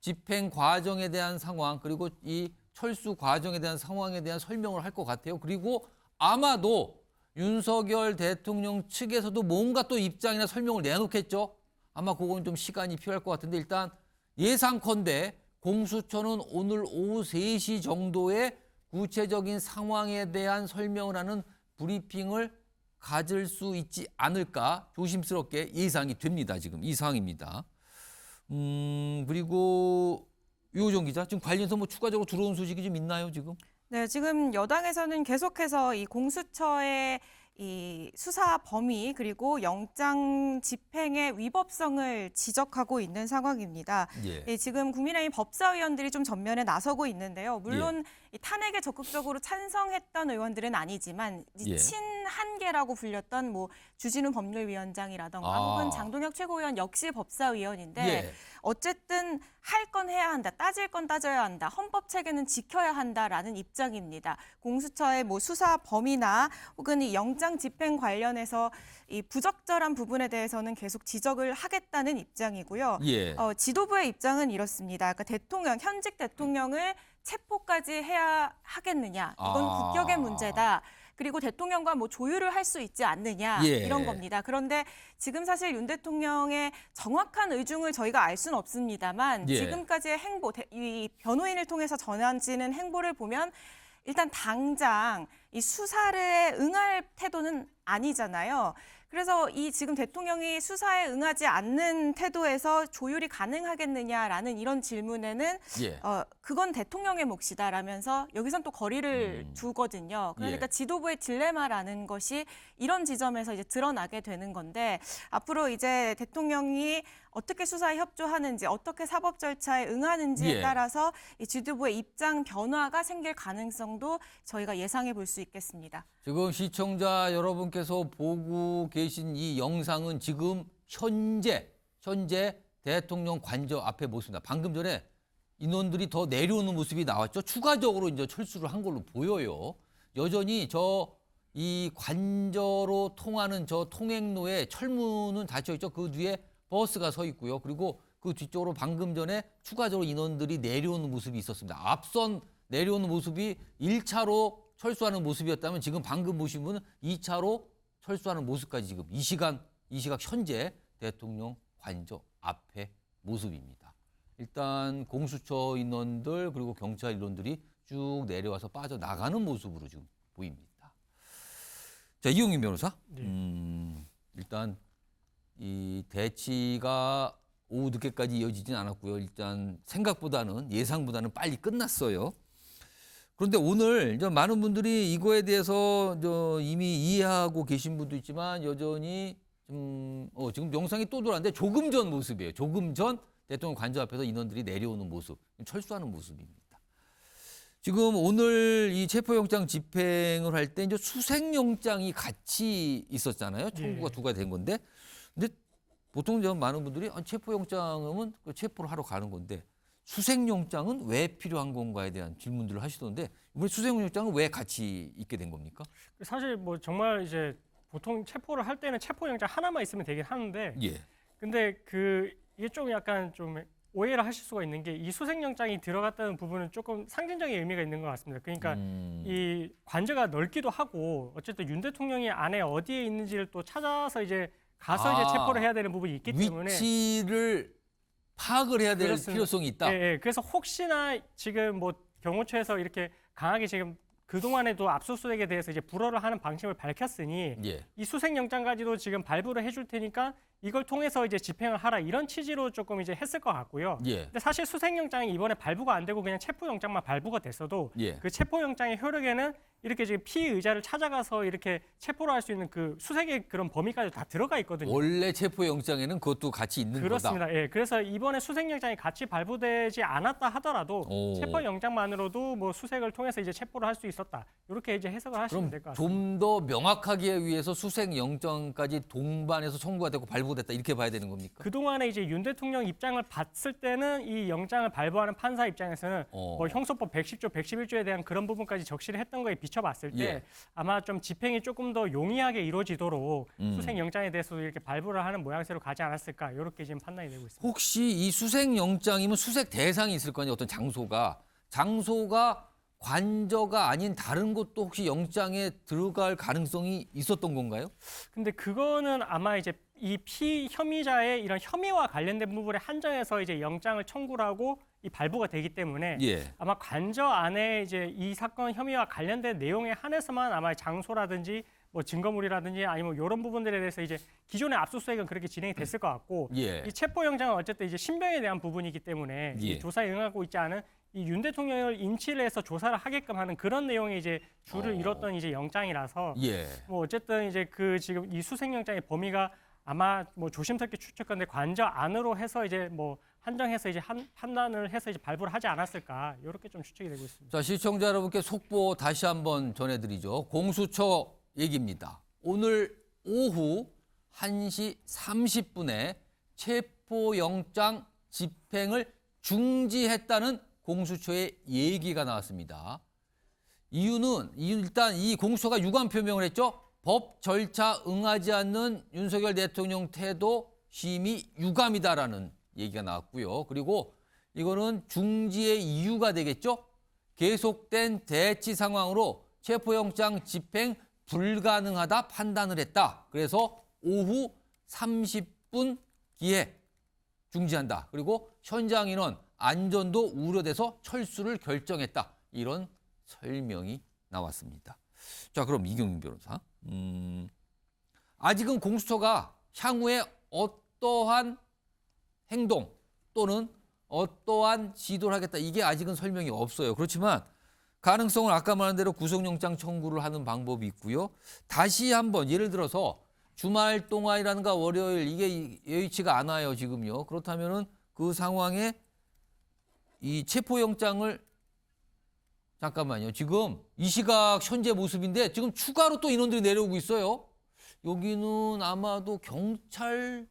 집행 과정에 대한 상황 그리고 이 철수 과정에 대한 상황에 대한 설명을 할 것 같아요. 그리고 아마도 윤석열 대통령 측에서도 뭔가 또 입장이나 설명을 내놓겠죠. 아마 그건 좀 시간이 필요할 것 같은데 일단 예상컨대 공수처는 오늘 오후 3시 정도에 구체적인 상황에 대한 설명을 하는 브리핑을 가질 수 있지 않을까 조심스럽게 예상이 됩니다. 지금 이 상황입니다. 그리고 유호정 기자, 지금 관련해서 뭐 추가적으로 들어온 소식이 좀 있나요, 지금? 네, 지금 여당에서는 계속해서 이 공수처의 이 수사 범위 그리고 영장 집행의 위법성을 지적하고 있는 상황입니다. 예. 지금 국민의힘 법사위원들이 좀 전면에 나서고 있는데요. 물론 이 탄핵에 적극적으로 찬성했던 의원들은 아니지만 이 예. 친한계라고 불렸던 뭐 주진우 법률위원장이라던가 아. 혹은 장동혁 최고위원 역시 법사위원인데 예. 어쨌든 할 건 해야 한다, 따질 건 따져야 한다, 헌법 체계는 지켜야 한다라는 입장입니다. 공수처의 뭐 수사 범위나 혹은 이 영장 집행 관련해서 이 부적절한 부분에 대해서는 계속 지적을 하겠다는 입장이고요. 예. 지도부의 입장은 이렇습니다. 그러니까 현직 대통령을 체포까지 해야 하겠느냐? 이건 아. 국격의 문제다. 그리고 대통령과 뭐 조율을 할 수 있지 않느냐 예. 이런 겁니다. 그런데 지금 사실 윤 대통령의 정확한 의중을 저희가 알 수는 없습니다만 예. 지금까지의 행보, 이 변호인을 통해서 전해지는 행보를 보면 일단 당장 이 수사를 응할 태도는 아니잖아요. 그래서 이 지금 대통령이 수사에 응하지 않는 태도에서 조율이 가능하겠느냐라는 이런 질문에는 예. 그건 대통령의 몫이다라면서 여기선 또 거리를 두거든요. 그러니까 예. 지도부의 딜레마라는 것이 이런 지점에서 이제 드러나게 되는 건데 앞으로 이제 대통령이 어떻게 수사에 협조하는지 어떻게 사법 절차에 응하는지에 예. 따라서 이 지도부의 입장 변화가 생길 가능성도 저희가 예상해 볼 수 있겠습니다. 지금 시청자 여러분께서 보고 계신 이 영상은 지금 현재 대통령 관저 앞에 모습입니다. 방금 전에 인원들이 더 내려오는 모습이 나왔죠. 추가적으로 이제 철수를 한 걸로 보여요. 여전히 이 관저로 통하는 저 통행로에 철문은 닫혀 있죠. 그 뒤에 버스가 서 있고요. 그리고 그 뒤쪽으로 방금 전에 추가적으로 인원들이 내려오는 모습이 있었습니다. 앞선 내려오는 모습이 1차로 철수하는 모습이었다면 지금 방금 보신 분은 2차로 철수하는 모습까지 지금 이 시각 현재 대통령 관저 앞에 모습입니다. 일단 공수처 인원들 그리고 경찰 인원들이 쭉 내려와서 빠져나가는 모습으로 지금 보입니다. 자, 이용민 변호사. 일단 이 대치가 오후 늦게까지 이어지진 않았고요. 일단 생각보다는 예상보다는 빨리 끝났어요. 그런데 오늘 이제 많은 분들이 이거에 대해서 이미 이해하고 계신 분도 있지만 여전히 지금 영상이 또 돌아왔는데 조금 전 모습이에요. 조금 전 대통령 관저 앞에서 인원들이 내려오는 모습, 철수하는 모습입니다. 지금 오늘 이 체포영장 집행을 할 때 이제 수색영장이 같이 있었잖아요. 청구가 두가 된 건데, 근데 보통 좀 많은 분들이 체포영장은 체포를 하러 가는 건데 수색영장은 왜 필요한 건가에 대한 질문들을 하시던데 이번에 수색영장은 왜 같이 있게 된 겁니까? 사실 뭐 정말 이제 보통 체포를 할 때는 체포영장 하나만 있으면 되긴 하는데, 예. 근데 이게 좀 약간 좀 오해를 하실 수가 있는 게 이 수색영장이 들어갔다는 부분은 조금 상징적인 의미가 있는 것 같습니다. 그러니까 이 관저가 넓기도 하고 어쨌든 윤 대통령이 안에 어디에 있는지를 또 찾아서 이제 가서 이제 체포를 해야 되는 부분이 있기 때문에 위치를 파악을 해야 될 그렇습니다. 필요성이 있다. 예, 예. 그래서 혹시나 지금 뭐 경호처에서 이렇게 강하게 지금 그동안에도 압수수색에 대해서 이제 불허를 하는 방침을 밝혔으니 예. 이 수색영장까지도 지금 발부를 해줄 테니까 이걸 통해서 이제 집행을 하라 이런 취지로 조금 이제 했을 것 같고요. 예. 근데 사실 수색영장이 이번에 발부가 안 되고 그냥 체포영장만 발부가 됐어도 예. 그 체포영장의 효력에는 이렇게 지금 피의자를 찾아가서 이렇게 체포를 할 수 있는 그 수색의 그런 범위까지 다 들어가 있거든요. 원래 체포영장에는 그것도 같이 있는 그렇습니다. 거다. 예, 그래서 이번에 수색영장이 같이 발부되지 않았다 하더라도 오. 체포영장만으로도 뭐 수색을 통해서 이제 체포를 할 수 있었다. 이렇게 이제 해석을 하시면 그럼 될 것 같습니다. 좀 더 명확하게 위해서 수색영장까지 동반해서 청구가 되고 발부됐다 이렇게 봐야 되는 겁니까? 그동안에 이제 윤 대통령 입장을 봤을 때는 이 영장을 발부하는 판사 입장에서는 뭐 형소법 110조, 111조에 대한 그런 부분까지 적시를 했던 거에 비춰봤을 때 예. 아마 좀 집행이 조금 더 용이하게 이루어지도록 수색영장에 대해서도 이렇게 발부를 하는 모양새로 가지 않았을까 이렇게 지금 판단이 되고 있습니다. 혹시 이 수색영장이면 수색 대상이 있을 거 아니에요. 어떤 장소가 관저가 아닌 다른 곳도 혹시 영장에 들어갈 가능성이 있었던 건가요? 근데 그거는 아마 이제 이 혐의자의 이런 혐의와 관련된 부분에 한정해서 이제 영장을 청구를 하고 이 발부가 되기 때문에 예. 아마 관저 안에 이제 이 사건 혐의와 관련된 내용에 한해서만 아마 장소라든지 뭐 증거물이라든지 아니면 이런 부분들에 대해서 이제 기존의 압수수색은 그렇게 진행이 됐을 것 같고 예. 이 체포영장은 어쨌든 이제 신병에 대한 부분이기 때문에 예. 이 조사에 응하고 있지 않은 이 윤 대통령을 인치를 해서 조사를 하게끔 하는 그런 내용의 이제 줄을 이뤘던 이제 영장이라서 예. 뭐 어쨌든 이제 그 지금 이 수색영장의 범위가 아마 뭐 조심스럽게 추측하는데 관저 안으로 해서 이제 뭐 한정해서 이제 판단을 해서 이제 발부를 하지 않았을까 이렇게 좀 추측이 되고 있습니다. 자, 시청자 여러분께 속보 다시 한번 전해드리죠. 공수처 얘기입니다. 오늘 오후 1시 30분에 체포영장 집행을 중지했다는 공수처의 얘기가 나왔습니다. 이유는 일단 이 공수처가 유감 표명을 했죠. 법 절차 응하지 않는 윤석열 대통령 태도 심히 유감이다라는 얘기가 나왔고요. 그리고 이거는 중지의 이유가 되겠죠. 계속된 대치 상황으로 체포영장 집행 불가능하다 판단을 했다. 그래서 오후 30분 기에 중지한다. 그리고 현장 인원 안전도 우려돼서 철수를 결정했다. 이런 설명이 나왔습니다. 자, 그럼 이경윤 변호사. 아직은 공수처가 향후에 어떠한 행동 또는 어떠한 지도를 하겠다. 이게 아직은 설명이 없어요. 그렇지만 가능성은 아까 말한 대로 구속영장 청구를 하는 방법이 있고요. 다시 한번 예를 들어서 주말 동안이라든가 월요일 이게 여의치가 않아요. 지금요. 그렇다면은 그 상황에 이 체포영장을 잠깐만요. 지금 이 시각 현재 모습인데 지금 추가로 또 인원들이 내려오고 있어요. 여기는 아마도 경찰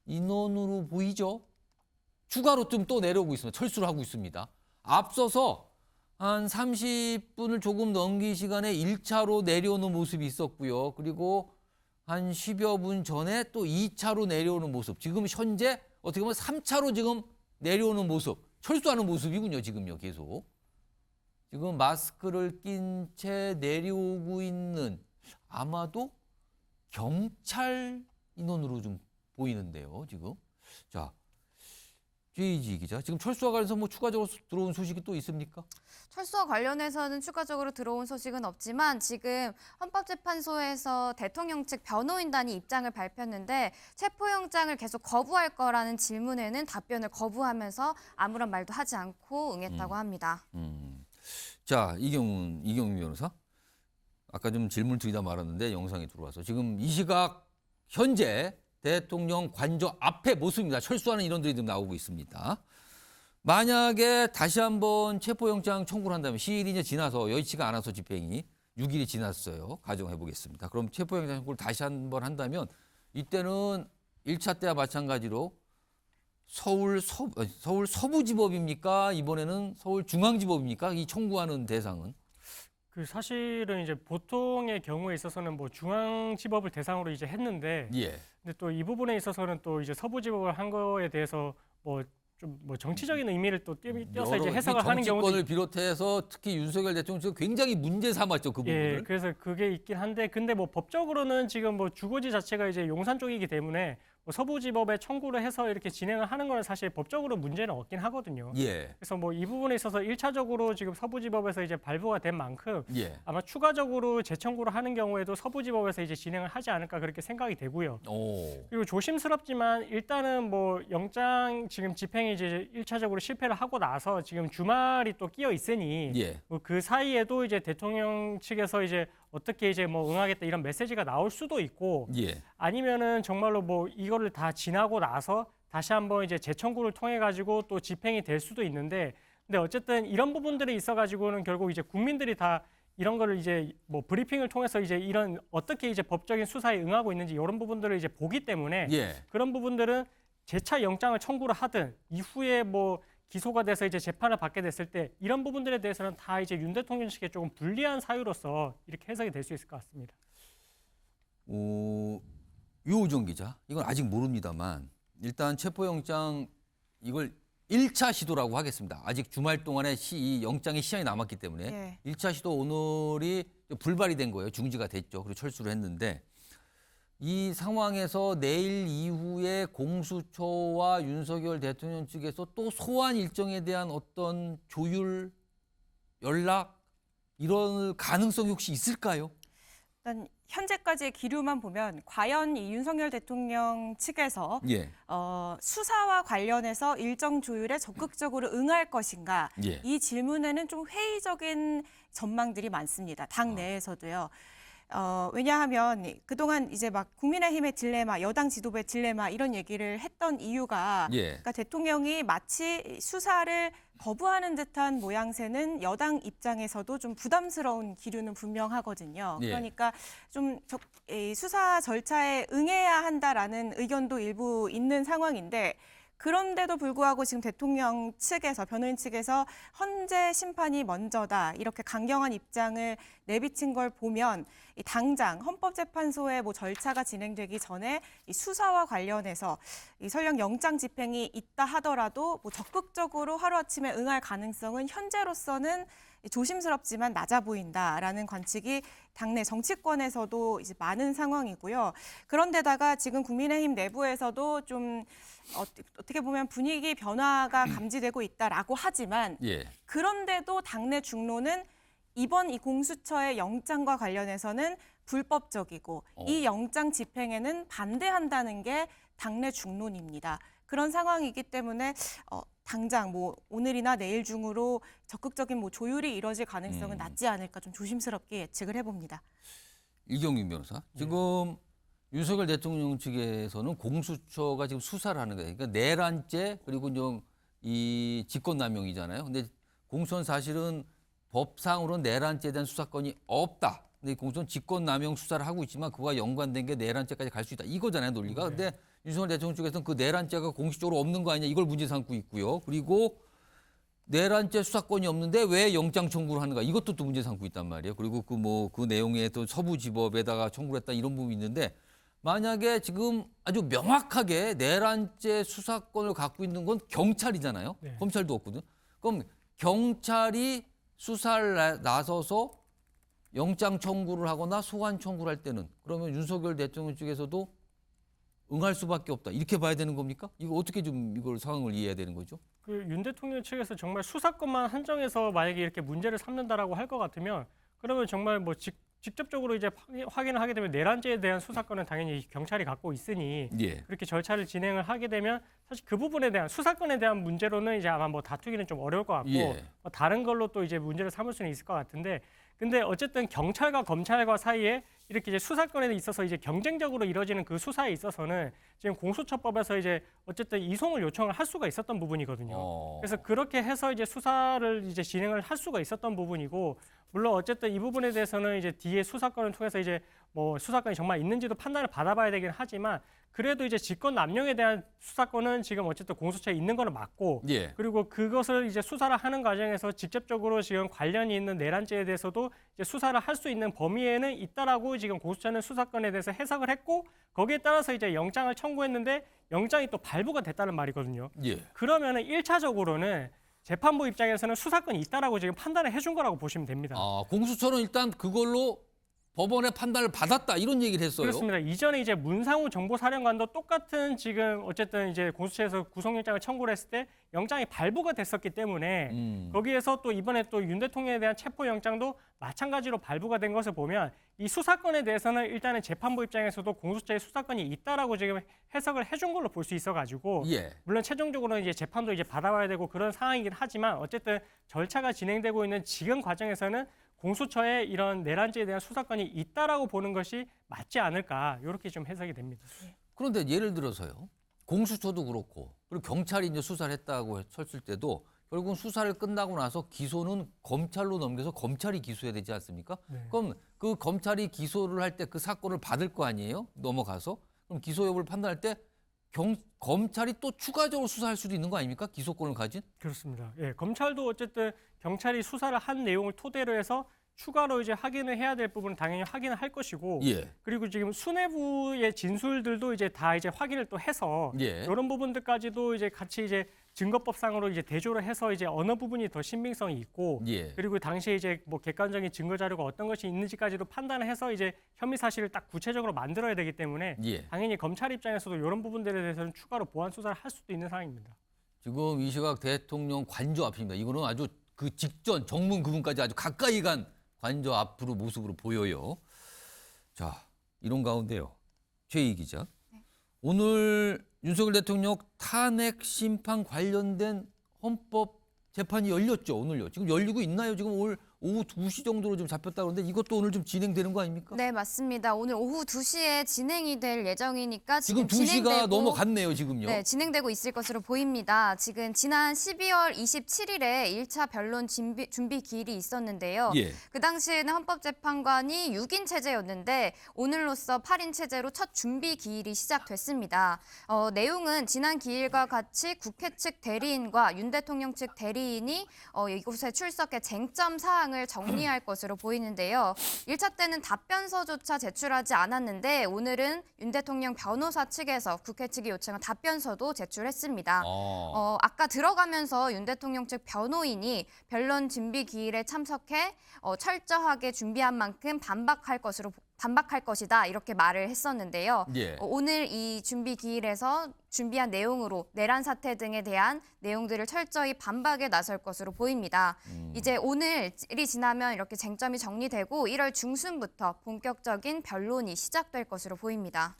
인원으로 보이죠. 추가로 좀 또 내려오고 있습니다. 철수를 하고 있습니다. 앞서서 한 30분을 조금 넘긴 시간에 1차로 내려오는 모습이 있었고요. 그리고 한 10여 분 전에 또 2차로 내려오는 모습. 지금 현재 어떻게 보면 3차로 지금 내려오는 모습. 철수하는 모습이군요. 지금요. 계속. 지금 마스크를 낀 채 내려오고 있는 아마도 경찰 인원으로 좀 보이는데요. 지금. 자, JG 기자, 지금 철수와 관련해서 뭐 추가적으로 들어온 소식이 또 있습니까? 철수와 관련해서는 추가적으로 들어온 소식은 없지만 지금 헌법재판소에서 대통령 측 변호인단이 입장을 발표했는데 체포영장을 계속 거부할 거라는 질문에는 답변을 거부하면서 아무런 말도 하지 않고 응했다고 합니다. 자, 이경훈 변호사. 아까 좀 질문 드리다 말았는데 영상이 들어와서 지금 이 시각 현재 대통령 관저 앞에 모습입니다. 철수하는 인원들이 지금 나오고 있습니다. 만약에 다시 한번 체포영장 청구를 한다면 시일이 이제 지나서 여의치가 않아서 집행이 6일이 지났어요. 가정해 보겠습니다. 그럼 체포영장 청구를 다시 한번 한다면 이때는 1차 때와 마찬가지로 서울 서부지법입니까? 이번에는 서울중앙지법입니까? 이 청구하는 대상은? 그 사실은 이제 보통의 경우에 있어서는 뭐 중앙지법을 대상으로 이제 했는데, 예. 근데 또 이 부분에 있어서는 또 이제 서부지법을 한 거에 대해서 뭐 좀 뭐 정치적인 의미를 또 띄어서 이제 해석을 하는 경우도 정치권을 비롯해서 특히 윤석열 대통령 지금 굉장히 문제 삼았죠, 그 부분을. 예, 그래서 그게 있긴 한데, 근데 뭐 법적으로는 지금 뭐 주거지 자체가 이제 용산 쪽이기 때문에 뭐 서부지법에 청구를 해서 이렇게 진행을 하는 거는 사실 법적으로 문제는 없긴 하거든요. 예. 그래서 뭐 이 부분에 있어서 1차적으로 지금 서부지법에서 이제 발부가 된 만큼 예. 아마 추가적으로 재청구를 하는 경우에도 서부지법에서 이제 진행을 하지 않을까 그렇게 생각이 되고요. 오. 그리고 조심스럽지만 일단은 뭐 영장 지금 집행이 이제 1차적으로 실패를 하고 나서 지금 주말이 또 끼어 있으니 예. 뭐 그 사이에도 이제 대통령 측에서 이제 어떻게 이제 뭐 응하겠다 이런 메시지가 나올 수도 있고, 예. 아니면은 정말로 뭐 이거를 다 지나고 나서 다시 한번 이제 재청구를 통해 가지고 또 집행이 될 수도 있는데, 근데 어쨌든 이런 부분들이 있어 가지고는 결국 이제 국민들이 다 이런 거를 이제 뭐 브리핑을 통해서 이제 이런 어떻게 이제 법적인 수사에 응하고 있는지 이런 부분들을 이제 보기 때문에 예. 그런 부분들은 재차 영장을 청구를 하든 이후에 뭐 기소가 돼서 이제 재판을 받게 됐을 때 이런 부분들에 대해서는 다 이제 윤 대통령 측에 조금 불리한 사유로서 이렇게 해석이 될 수 있을 것 같습니다. 유호정 기자, 이건 아직 모릅니다만 일단 체포영장 이걸 1차 시도라고 하겠습니다. 아직 주말 동안에 이 영장의 시한이 남았기 때문에 네. 1차 시도 오늘이 불발이 된 거예요. 중지가 됐죠. 그리고 철수를 했는데 이 상황에서 내일 이후에 공수처와 윤석열 대통령 측에서 또 소환 일정에 대한 어떤 조율, 연락 이런 가능성이 혹시 있을까요? 일단 현재까지의 기류만 보면 과연 이 윤석열 대통령 측에서 예. 수사와 관련해서 일정 조율에 적극적으로 응할 것인가, 예. 이 질문에는 좀 회의적인 전망들이 많습니다. 당 내에서도요. 왜냐하면 그동안 이제 막 국민의힘의 딜레마, 여당 지도부의 딜레마 이런 얘기를 했던 이유가 예. 그러니까 대통령이 마치 수사를 거부하는 듯한 모양새는 여당 입장에서도 좀 부담스러운 기류는 분명하거든요. 예. 그러니까 좀 이 수사 절차에 응해야 한다라는 의견도 일부 있는 상황인데, 그런데도 불구하고 지금 대통령 측에서, 변호인 측에서 헌재 심판이 먼저다 이렇게 강경한 입장을 내비친 걸 보면 이 당장 헌법재판소의 뭐 절차가 진행되기 전에 이 수사와 관련해서 이 설령 영장 집행이 있다 하더라도 뭐 적극적으로 하루아침에 응할 가능성은 현재로서는 조심스럽지만 낮아 보인다라는 관측이 당내 정치권에서도 이제 많은 상황이고요. 그런데다가 지금 국민의힘 내부에서도 좀 어떻게 보면 분위기 변화가 감지되고 있다라고 하지만, 예. 그런데도 당내 중론은 이번 이 공수처의 영장과 관련해서는 불법적이고 이 영장 집행에는 반대한다는 게 당내 중론입니다. 그런 상황이기 때문에 당장 뭐 오늘이나 내일 중으로 적극적인 뭐 조율이 이뤄질 가능성은 낮지 않을까 좀 조심스럽게 예측을 해봅니다. 이경윤 변호사, 지금 윤석열 대통령 측에서는 공수처가 지금 수사를 하는 거예요. 그러니까 내란죄 그리고 이 직권남용이잖아요. 근데 공수처는 사실은 법상으로는 내란죄에 대한 수사권이 없다. 근데 공수처는 직권남용 수사를 하고 있지만 그와 연관된 게 내란죄까지 갈 수 있다. 이거잖아요, 논리가. 근데 윤석열 대통령 쪽에서는 그 내란죄가 공식적으로 없는 거 아니냐, 이걸 문제 삼고 있고요. 그리고 내란죄 수사권이 없는데 왜 영장 청구를 하는가, 이것도 또 문제 삼고 있단 말이에요. 그리고 그 내용에 또 서부지법에다가 청구를 했다, 이런 부분이 있는데, 만약에 지금 아주 명확하게 내란죄 수사권을 갖고 있는 건 경찰이잖아요. 네. 검찰도 없거든. 그럼 경찰이 수사를 나서서 영장 청구를 하거나 소환 청구를 할 때는 그러면 윤석열 대통령 측에서도 응할 수밖에 없다. 이렇게 봐야 되는 겁니까? 이거 어떻게 좀 이걸 상황을 이해해야 되는 거죠? 그 윤 대통령 측에서 정말 수사권만 한정해서 만약에 이렇게 문제를 삼는다라고 할 것 같으면 그러면 정말 뭐 직접적으로 이제 확인을 하게 되면 내란죄에 대한 수사권은 당연히 경찰이 갖고 있으니 예. 그렇게 절차를 진행을 하게 되면 사실 그 부분에 대한 수사권에 대한 문제로는 이제 아마 뭐 다투기는 좀 어려울 것 같고 예. 뭐 다른 걸로 또 이제 문제를 삼을 수는 있을 것 같은데 근데 어쨌든 경찰과 검찰과 사이에 이렇게 이제 수사권에 있어서 이제 경쟁적으로 이루어지는 그 수사에 있어서는 지금 공수처법에서 이제 어쨌든 이송을 요청을 할 수가 있었던 부분이거든요. 그래서 그렇게 해서 이제 수사를 이제 진행을 할 수가 있었던 부분이고 물론 어쨌든 이 부분에 대해서는 이제 뒤에 수사권을 통해서 이제 뭐 수사권이 정말 있는지도 판단을 받아봐야 되긴 하지만 그래도 이제 직권 남용에 대한 수사권은 지금 어쨌든 공수처에 있는 거는 맞고 예. 그리고 그것을 이제 수사를 하는 과정에서 직접적으로 지금 관련이 있는 내란죄에 대해서도 이제 수사를 할 수 있는 범위에는 있다라고 지금 공수처는 수사권에 대해서 해석을 했고 거기에 따라서 이제 영장을 청구했는데 영장이 또 발부가 됐다는 말이거든요. 예. 그러면은 1차적으로는 재판부 입장에서는 수사권이 있다라고 지금 판단을 해준 거라고 보시면 됩니다. 공수처는 일단 그걸로 법원의 판단을 받았다 이런 얘기를 했어요. 그렇습니다. 이전에 이제 문상우 정보사령관도 똑같은 지금 어쨌든 이제 공수처에서 구속영장을 청구를 했을 때 영장이 발부가 됐었기 때문에 거기에서 또 이번에 또 윤 대통령에 대한 체포영장도 마찬가지로 발부가 된 것을 보면 이 수사권에 대해서는 일단은 재판부 입장에서도 공수처의 수사권이 있다라고 지금 해석을 해준 걸로 볼 수 있어가지고 예. 물론 최종적으로는 이제 재판도 이제 받아봐야 되고 그런 상황이긴 하지만 어쨌든 절차가 진행되고 있는 지금 과정에서는 공수처에 이런 내란죄에 대한 수사권이 있다라고 보는 것이 맞지 않을까 이렇게 좀 해석이 됩니다. 그런데 예를 들어서요. 공수처도 그렇고 그리고 경찰이 이제 수사를 했다고 쳤을 때도 결국은 수사를 끝나고 나서 기소는 검찰로 넘겨서 검찰이 기소해야 되지 않습니까? 네. 그럼 그 검찰이 기소를 할 때 그 사건을 받을 거 아니에요? 넘어가서. 그럼 기소 여부를 판단할 때 검찰이 또 추가적으로 수사할 수도 있는 거 아닙니까? 기소권을 가진? 그렇습니다. 예, 검찰도 어쨌든 경찰이 수사를 한 내용을 토대로 해서 추가로 이제 확인을 해야 될 부분은 당연히 확인을 할 것이고 예. 그리고 지금 수뇌부의 진술들도 이제 다 이제 확인을 또 해서 예. 이런 부분들까지도 이제 같이 이제 증거법상으로 이제 대조를 해서 이제 어느 부분이 더 신빙성이 있고 예. 그리고 당시에 이제 뭐 객관적인 증거 자료가 어떤 것이 있는지까지도 판단을 해서 이제 혐의 사실을 딱 구체적으로 만들어야 되기 때문에 예. 당연히 검찰 입장에서도 이런 부분들에 대해서는 추가로 보완 수사를 할 수도 있는 상황입니다. 지금 이시각 대통령 관저 앞입니다. 이거는 아주 그 직전 정문 그분까지 아주 가까이 간 관저 앞으로 모습으로 보여요. 자, 이런 가운데요. 최희 기자. 오늘 윤석열 대통령 탄핵 심판 관련된 헌법 재판이 열렸죠. 오늘요. 지금 열리고 있나요? 지금 오늘 오후 2시 정도로 좀 잡혔다 그러는데 이것도 오늘 좀 진행되는 거 아닙니까? 네, 맞습니다. 오늘 오후 2시에 진행이 될 예정이니까 지금 지금 2시가 넘어갔네요, 지금요. 네, 진행되고 있을 것으로 보입니다. 지금 지난 12월 27일에 1차 변론 준비 기일이 있었는데요. 예. 그 당시에는 헌법재판관이 6인 체제였는데 오늘로써 8인 체제로 첫 준비 기일이 시작됐습니다. 내용은 지난 기일과 같이 국회 측 대리인과 윤 대통령 측 대리인이 이곳에 출석해 쟁점 사항을 정리할 것으로 보이는데요. 1차 때는 답변서조차 제출하지 않았는데 오늘은 윤 대통령 변호사 측에서 국회 측이 요청한 답변서도 제출했습니다. 아까 들어가면서 윤 대통령 측 변호인이 변론 준비 기일에 참석해 철저하게 준비한 만큼 반박할 것이다 이렇게 말을 했었는데요. 예. 오늘 이 준비 기일에서 준비한 내용으로 내란 사태 등에 대한 내용들을 철저히 반박에 나설 것으로 보입니다. 이제 오늘이 지나면 이렇게 쟁점이 정리되고 1월 중순부터 본격적인 변론이 시작될 것으로 보입니다.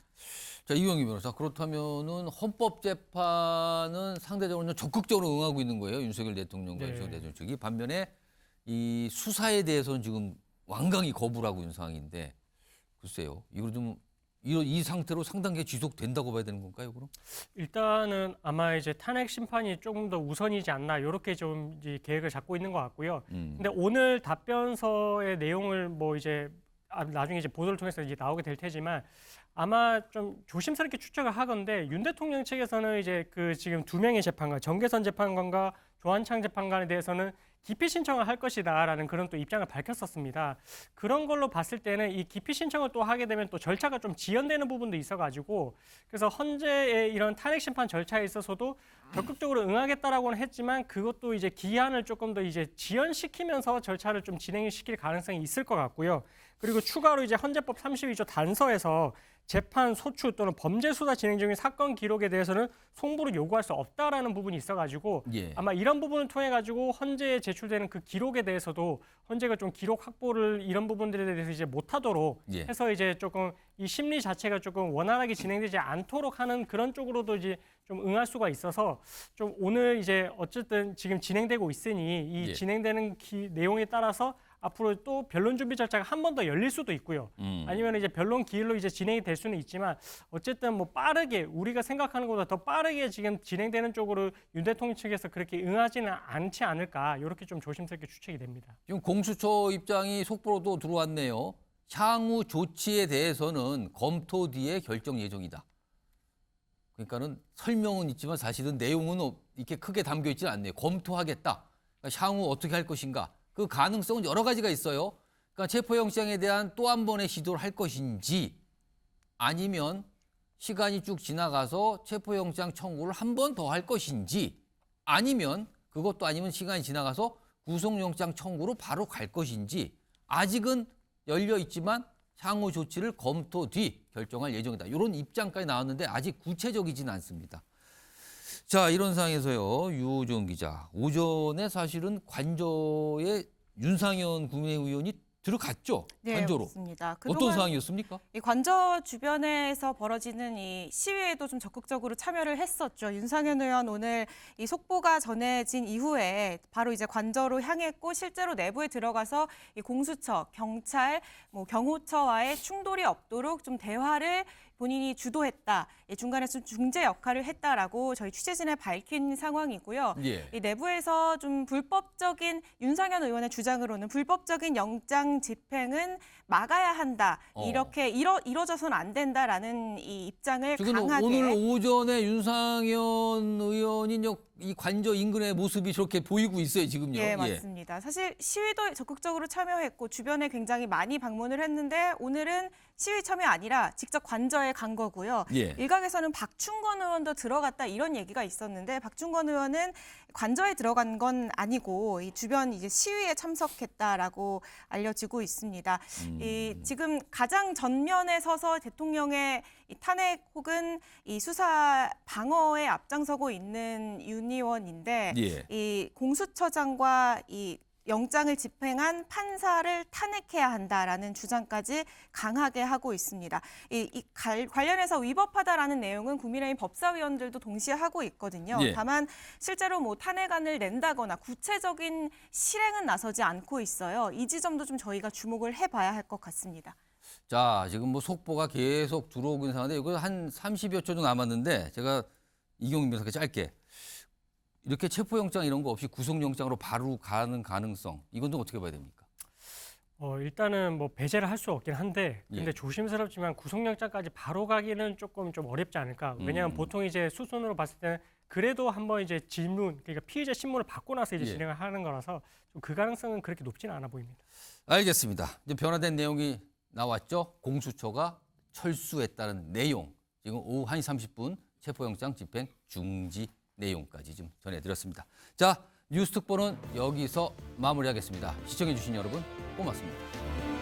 자, 이경희 변호사. 그렇다면은 헌법재판은 상대적으로 적극적으로 응하고 있는 거예요. 윤석열 대통령과 네. 윤석열 대통령 측이. 반면에 이 수사에 대해서는 지금 완강히 거부를 하고 있는 상황인데 글쎄요. 이거 좀 이 상태로 상당히 지속된다고 봐야 되는 건가요, 그럼? 일단은 아마 이제 탄핵 심판이 조금 더 우선이지 않나 이렇게 좀 이제 계획을 잡고 있는 것 같고요. 근데 오늘 답변서의 내용을 뭐 이제 나중에 이제 보도를 통해서 이제 나오게 될 테지만 아마 좀 조심스럽게 추측을 하건데 윤 대통령 측에서는 이제 그 지금 2명의 재판관, 정계선 재판관과 조한창 재판관에 대해서는 기피 신청을 할 것이다라는 그런 또 입장을 밝혔었습니다. 그런 걸로 봤을 때는 이 기피 신청을 또 하게 되면 또 절차가 좀 지연되는 부분도 있어가지고 그래서 헌재의 이런 탄핵 심판 절차에 있어서도 적극적으로 응하겠다라고는 했지만 그것도 이제 기한을 조금 더 이제 지연시키면서 절차를 좀 진행시킬 가능성이 있을 것 같고요. 그리고 추가로 이제 헌재법 32조 단서에서 재판 소추 또는 범죄 수사 진행 중인 사건 기록에 대해서는 송부를 요구할 수 없다라는 부분이 있어가지고 예. 아마 이런 부분을 통해 가지고 헌재에 제출되는 그 기록에 대해서도 헌재가 좀 기록 확보를 이런 부분들에 대해서 이제 못하도록 예. 해서 이제 조금 이 심리 자체가 조금 원활하게 진행되지 않도록 하는 그런 쪽으로도 이제 좀 응할 수가 있어서 좀 오늘 이제 어쨌든 지금 진행되고 있으니 이 예. 진행되는 내용에 따라서 앞으로 또 변론 준비 절차가 한 번 더 열릴 수도 있고요. 아니면 이제 변론 기일로 이제 진행이 될 수는 있지만 어쨌든 뭐 빠르게 우리가 생각하는 것보다 더 빠르게 지금 진행되는 쪽으로 윤 대통령 측에서 그렇게 응하지는 않지 않을까 이렇게 좀 조심스럽게 추측이 됩니다. 지금 공수처 입장이 속보로도 들어왔네요. 향후 조치에 대해서는 검토 뒤에 결정 예정이다. 그러니까는 설명은 있지만 사실은 내용은 이렇게 크게 담겨 있지는 않네요. 검토하겠다. 그러니까 향후 어떻게 할 것인가. 그 가능성은 여러 가지가 있어요. 그러니까 체포영장에 대한 또 한 번의 시도를 할 것인지 아니면 시간이 쭉 지나가서 체포영장 청구를 한 번 더 할 것인지 아니면 그것도 아니면 시간이 지나가서 구속영장 청구로 바로 갈 것인지 아직은 열려 있지만 향후 조치를 검토 뒤 결정할 예정이다. 이런 입장까지 나왔는데 아직 구체적이지는 않습니다. 자, 이런 상황에서요. 유호정 기자. 오전에 사실은 관저에 윤상현 국민의원이 들어갔죠? 네, 관저로. 맞습니다. 어떤 상황이었습니까? 이 관저 주변에서 벌어지는 이 시위에도 좀 적극적으로 참여를 했었죠. 윤상현 의원 오늘 이 속보가 전해진 이후에 바로 이제 관저로 향했고 실제로 내부에 들어가서 이 공수처, 경찰, 뭐 경호처와의 충돌이 없도록 좀 대화를 본인이 주도했다. 중간에서 중재 역할을 했다라고 저희 취재진에 밝힌 상황이고요. 예. 이 내부에서 좀 불법적인 윤상현 의원의 주장으로는 불법적인 영장 집행은 막아야 한다. 이렇게 이뤄져서는 안 된다라는 이 입장을 지금 강하게. 오늘 오전에 윤상현 의원이 이 관저 인근의 모습이 저렇게 보이고 있어요, 지금요. 예, 맞습니다. 사실 시위도 적극적으로 참여했고 주변에 굉장히 많이 방문을 했는데 오늘은 시위 참여 아니라 직접 관저에 간 거고요. 예. 일각에서는 박충건 의원도 들어갔다 이런 얘기가 있었는데 박충건 의원은 관저에 들어간 건 아니고 이 주변 이제 시위에 참석했다라고 알려지고 있습니다. 이 지금 가장 전면에 서서 대통령의 이 탄핵 혹은 이 수사 방어에 앞장서고 있는 윤 의원인데 예. 이 공수처장과 이 영장을 집행한 판사를 탄핵해야 한다라는 주장까지 강하게 하고 있습니다. 관련해서 위법하다라는 내용은 국민의힘 법사위원들도 동시에 하고 있거든요. 예. 다만 실제로 뭐 탄핵안을 낸다거나 구체적인 실행은 나서지 않고 있어요. 이 지점도 좀 저희가 주목을 해봐야 할 것 같습니다. 자, 지금 뭐 속보가 계속 들어오고 있는 상황인데 이거 한 30여 초 정도 남았는데 제가 이경민 변호사께 짧게 이렇게 체포영장 이런 거 없이 구속영장으로 바로 가는 가능성 이건 좀 어떻게 봐야 됩니까? 일단은 뭐 배제를 할 수 없긴 한데 근데 예. 조심스럽지만 구속영장까지 바로 가기는 조금 좀 어렵지 않을까. 왜냐하면 보통 이제 수순으로 봤을 때는 그래도 한번 이제 질문 그러니까 피의자 신문을 받고 나서 이제 예. 진행을 하는 거라서 좀 그 가능성은 그렇게 높지는 않아 보입니다. 알겠습니다. 이제 변화된 내용이 나왔죠. 공수처가 철수했다는 내용. 지금 오후 1시 30분 체포영장 집행 중지 내용까지 좀 전해드렸습니다. 자, 뉴스특보는 여기서 마무리하겠습니다. 시청해주신 여러분 고맙습니다.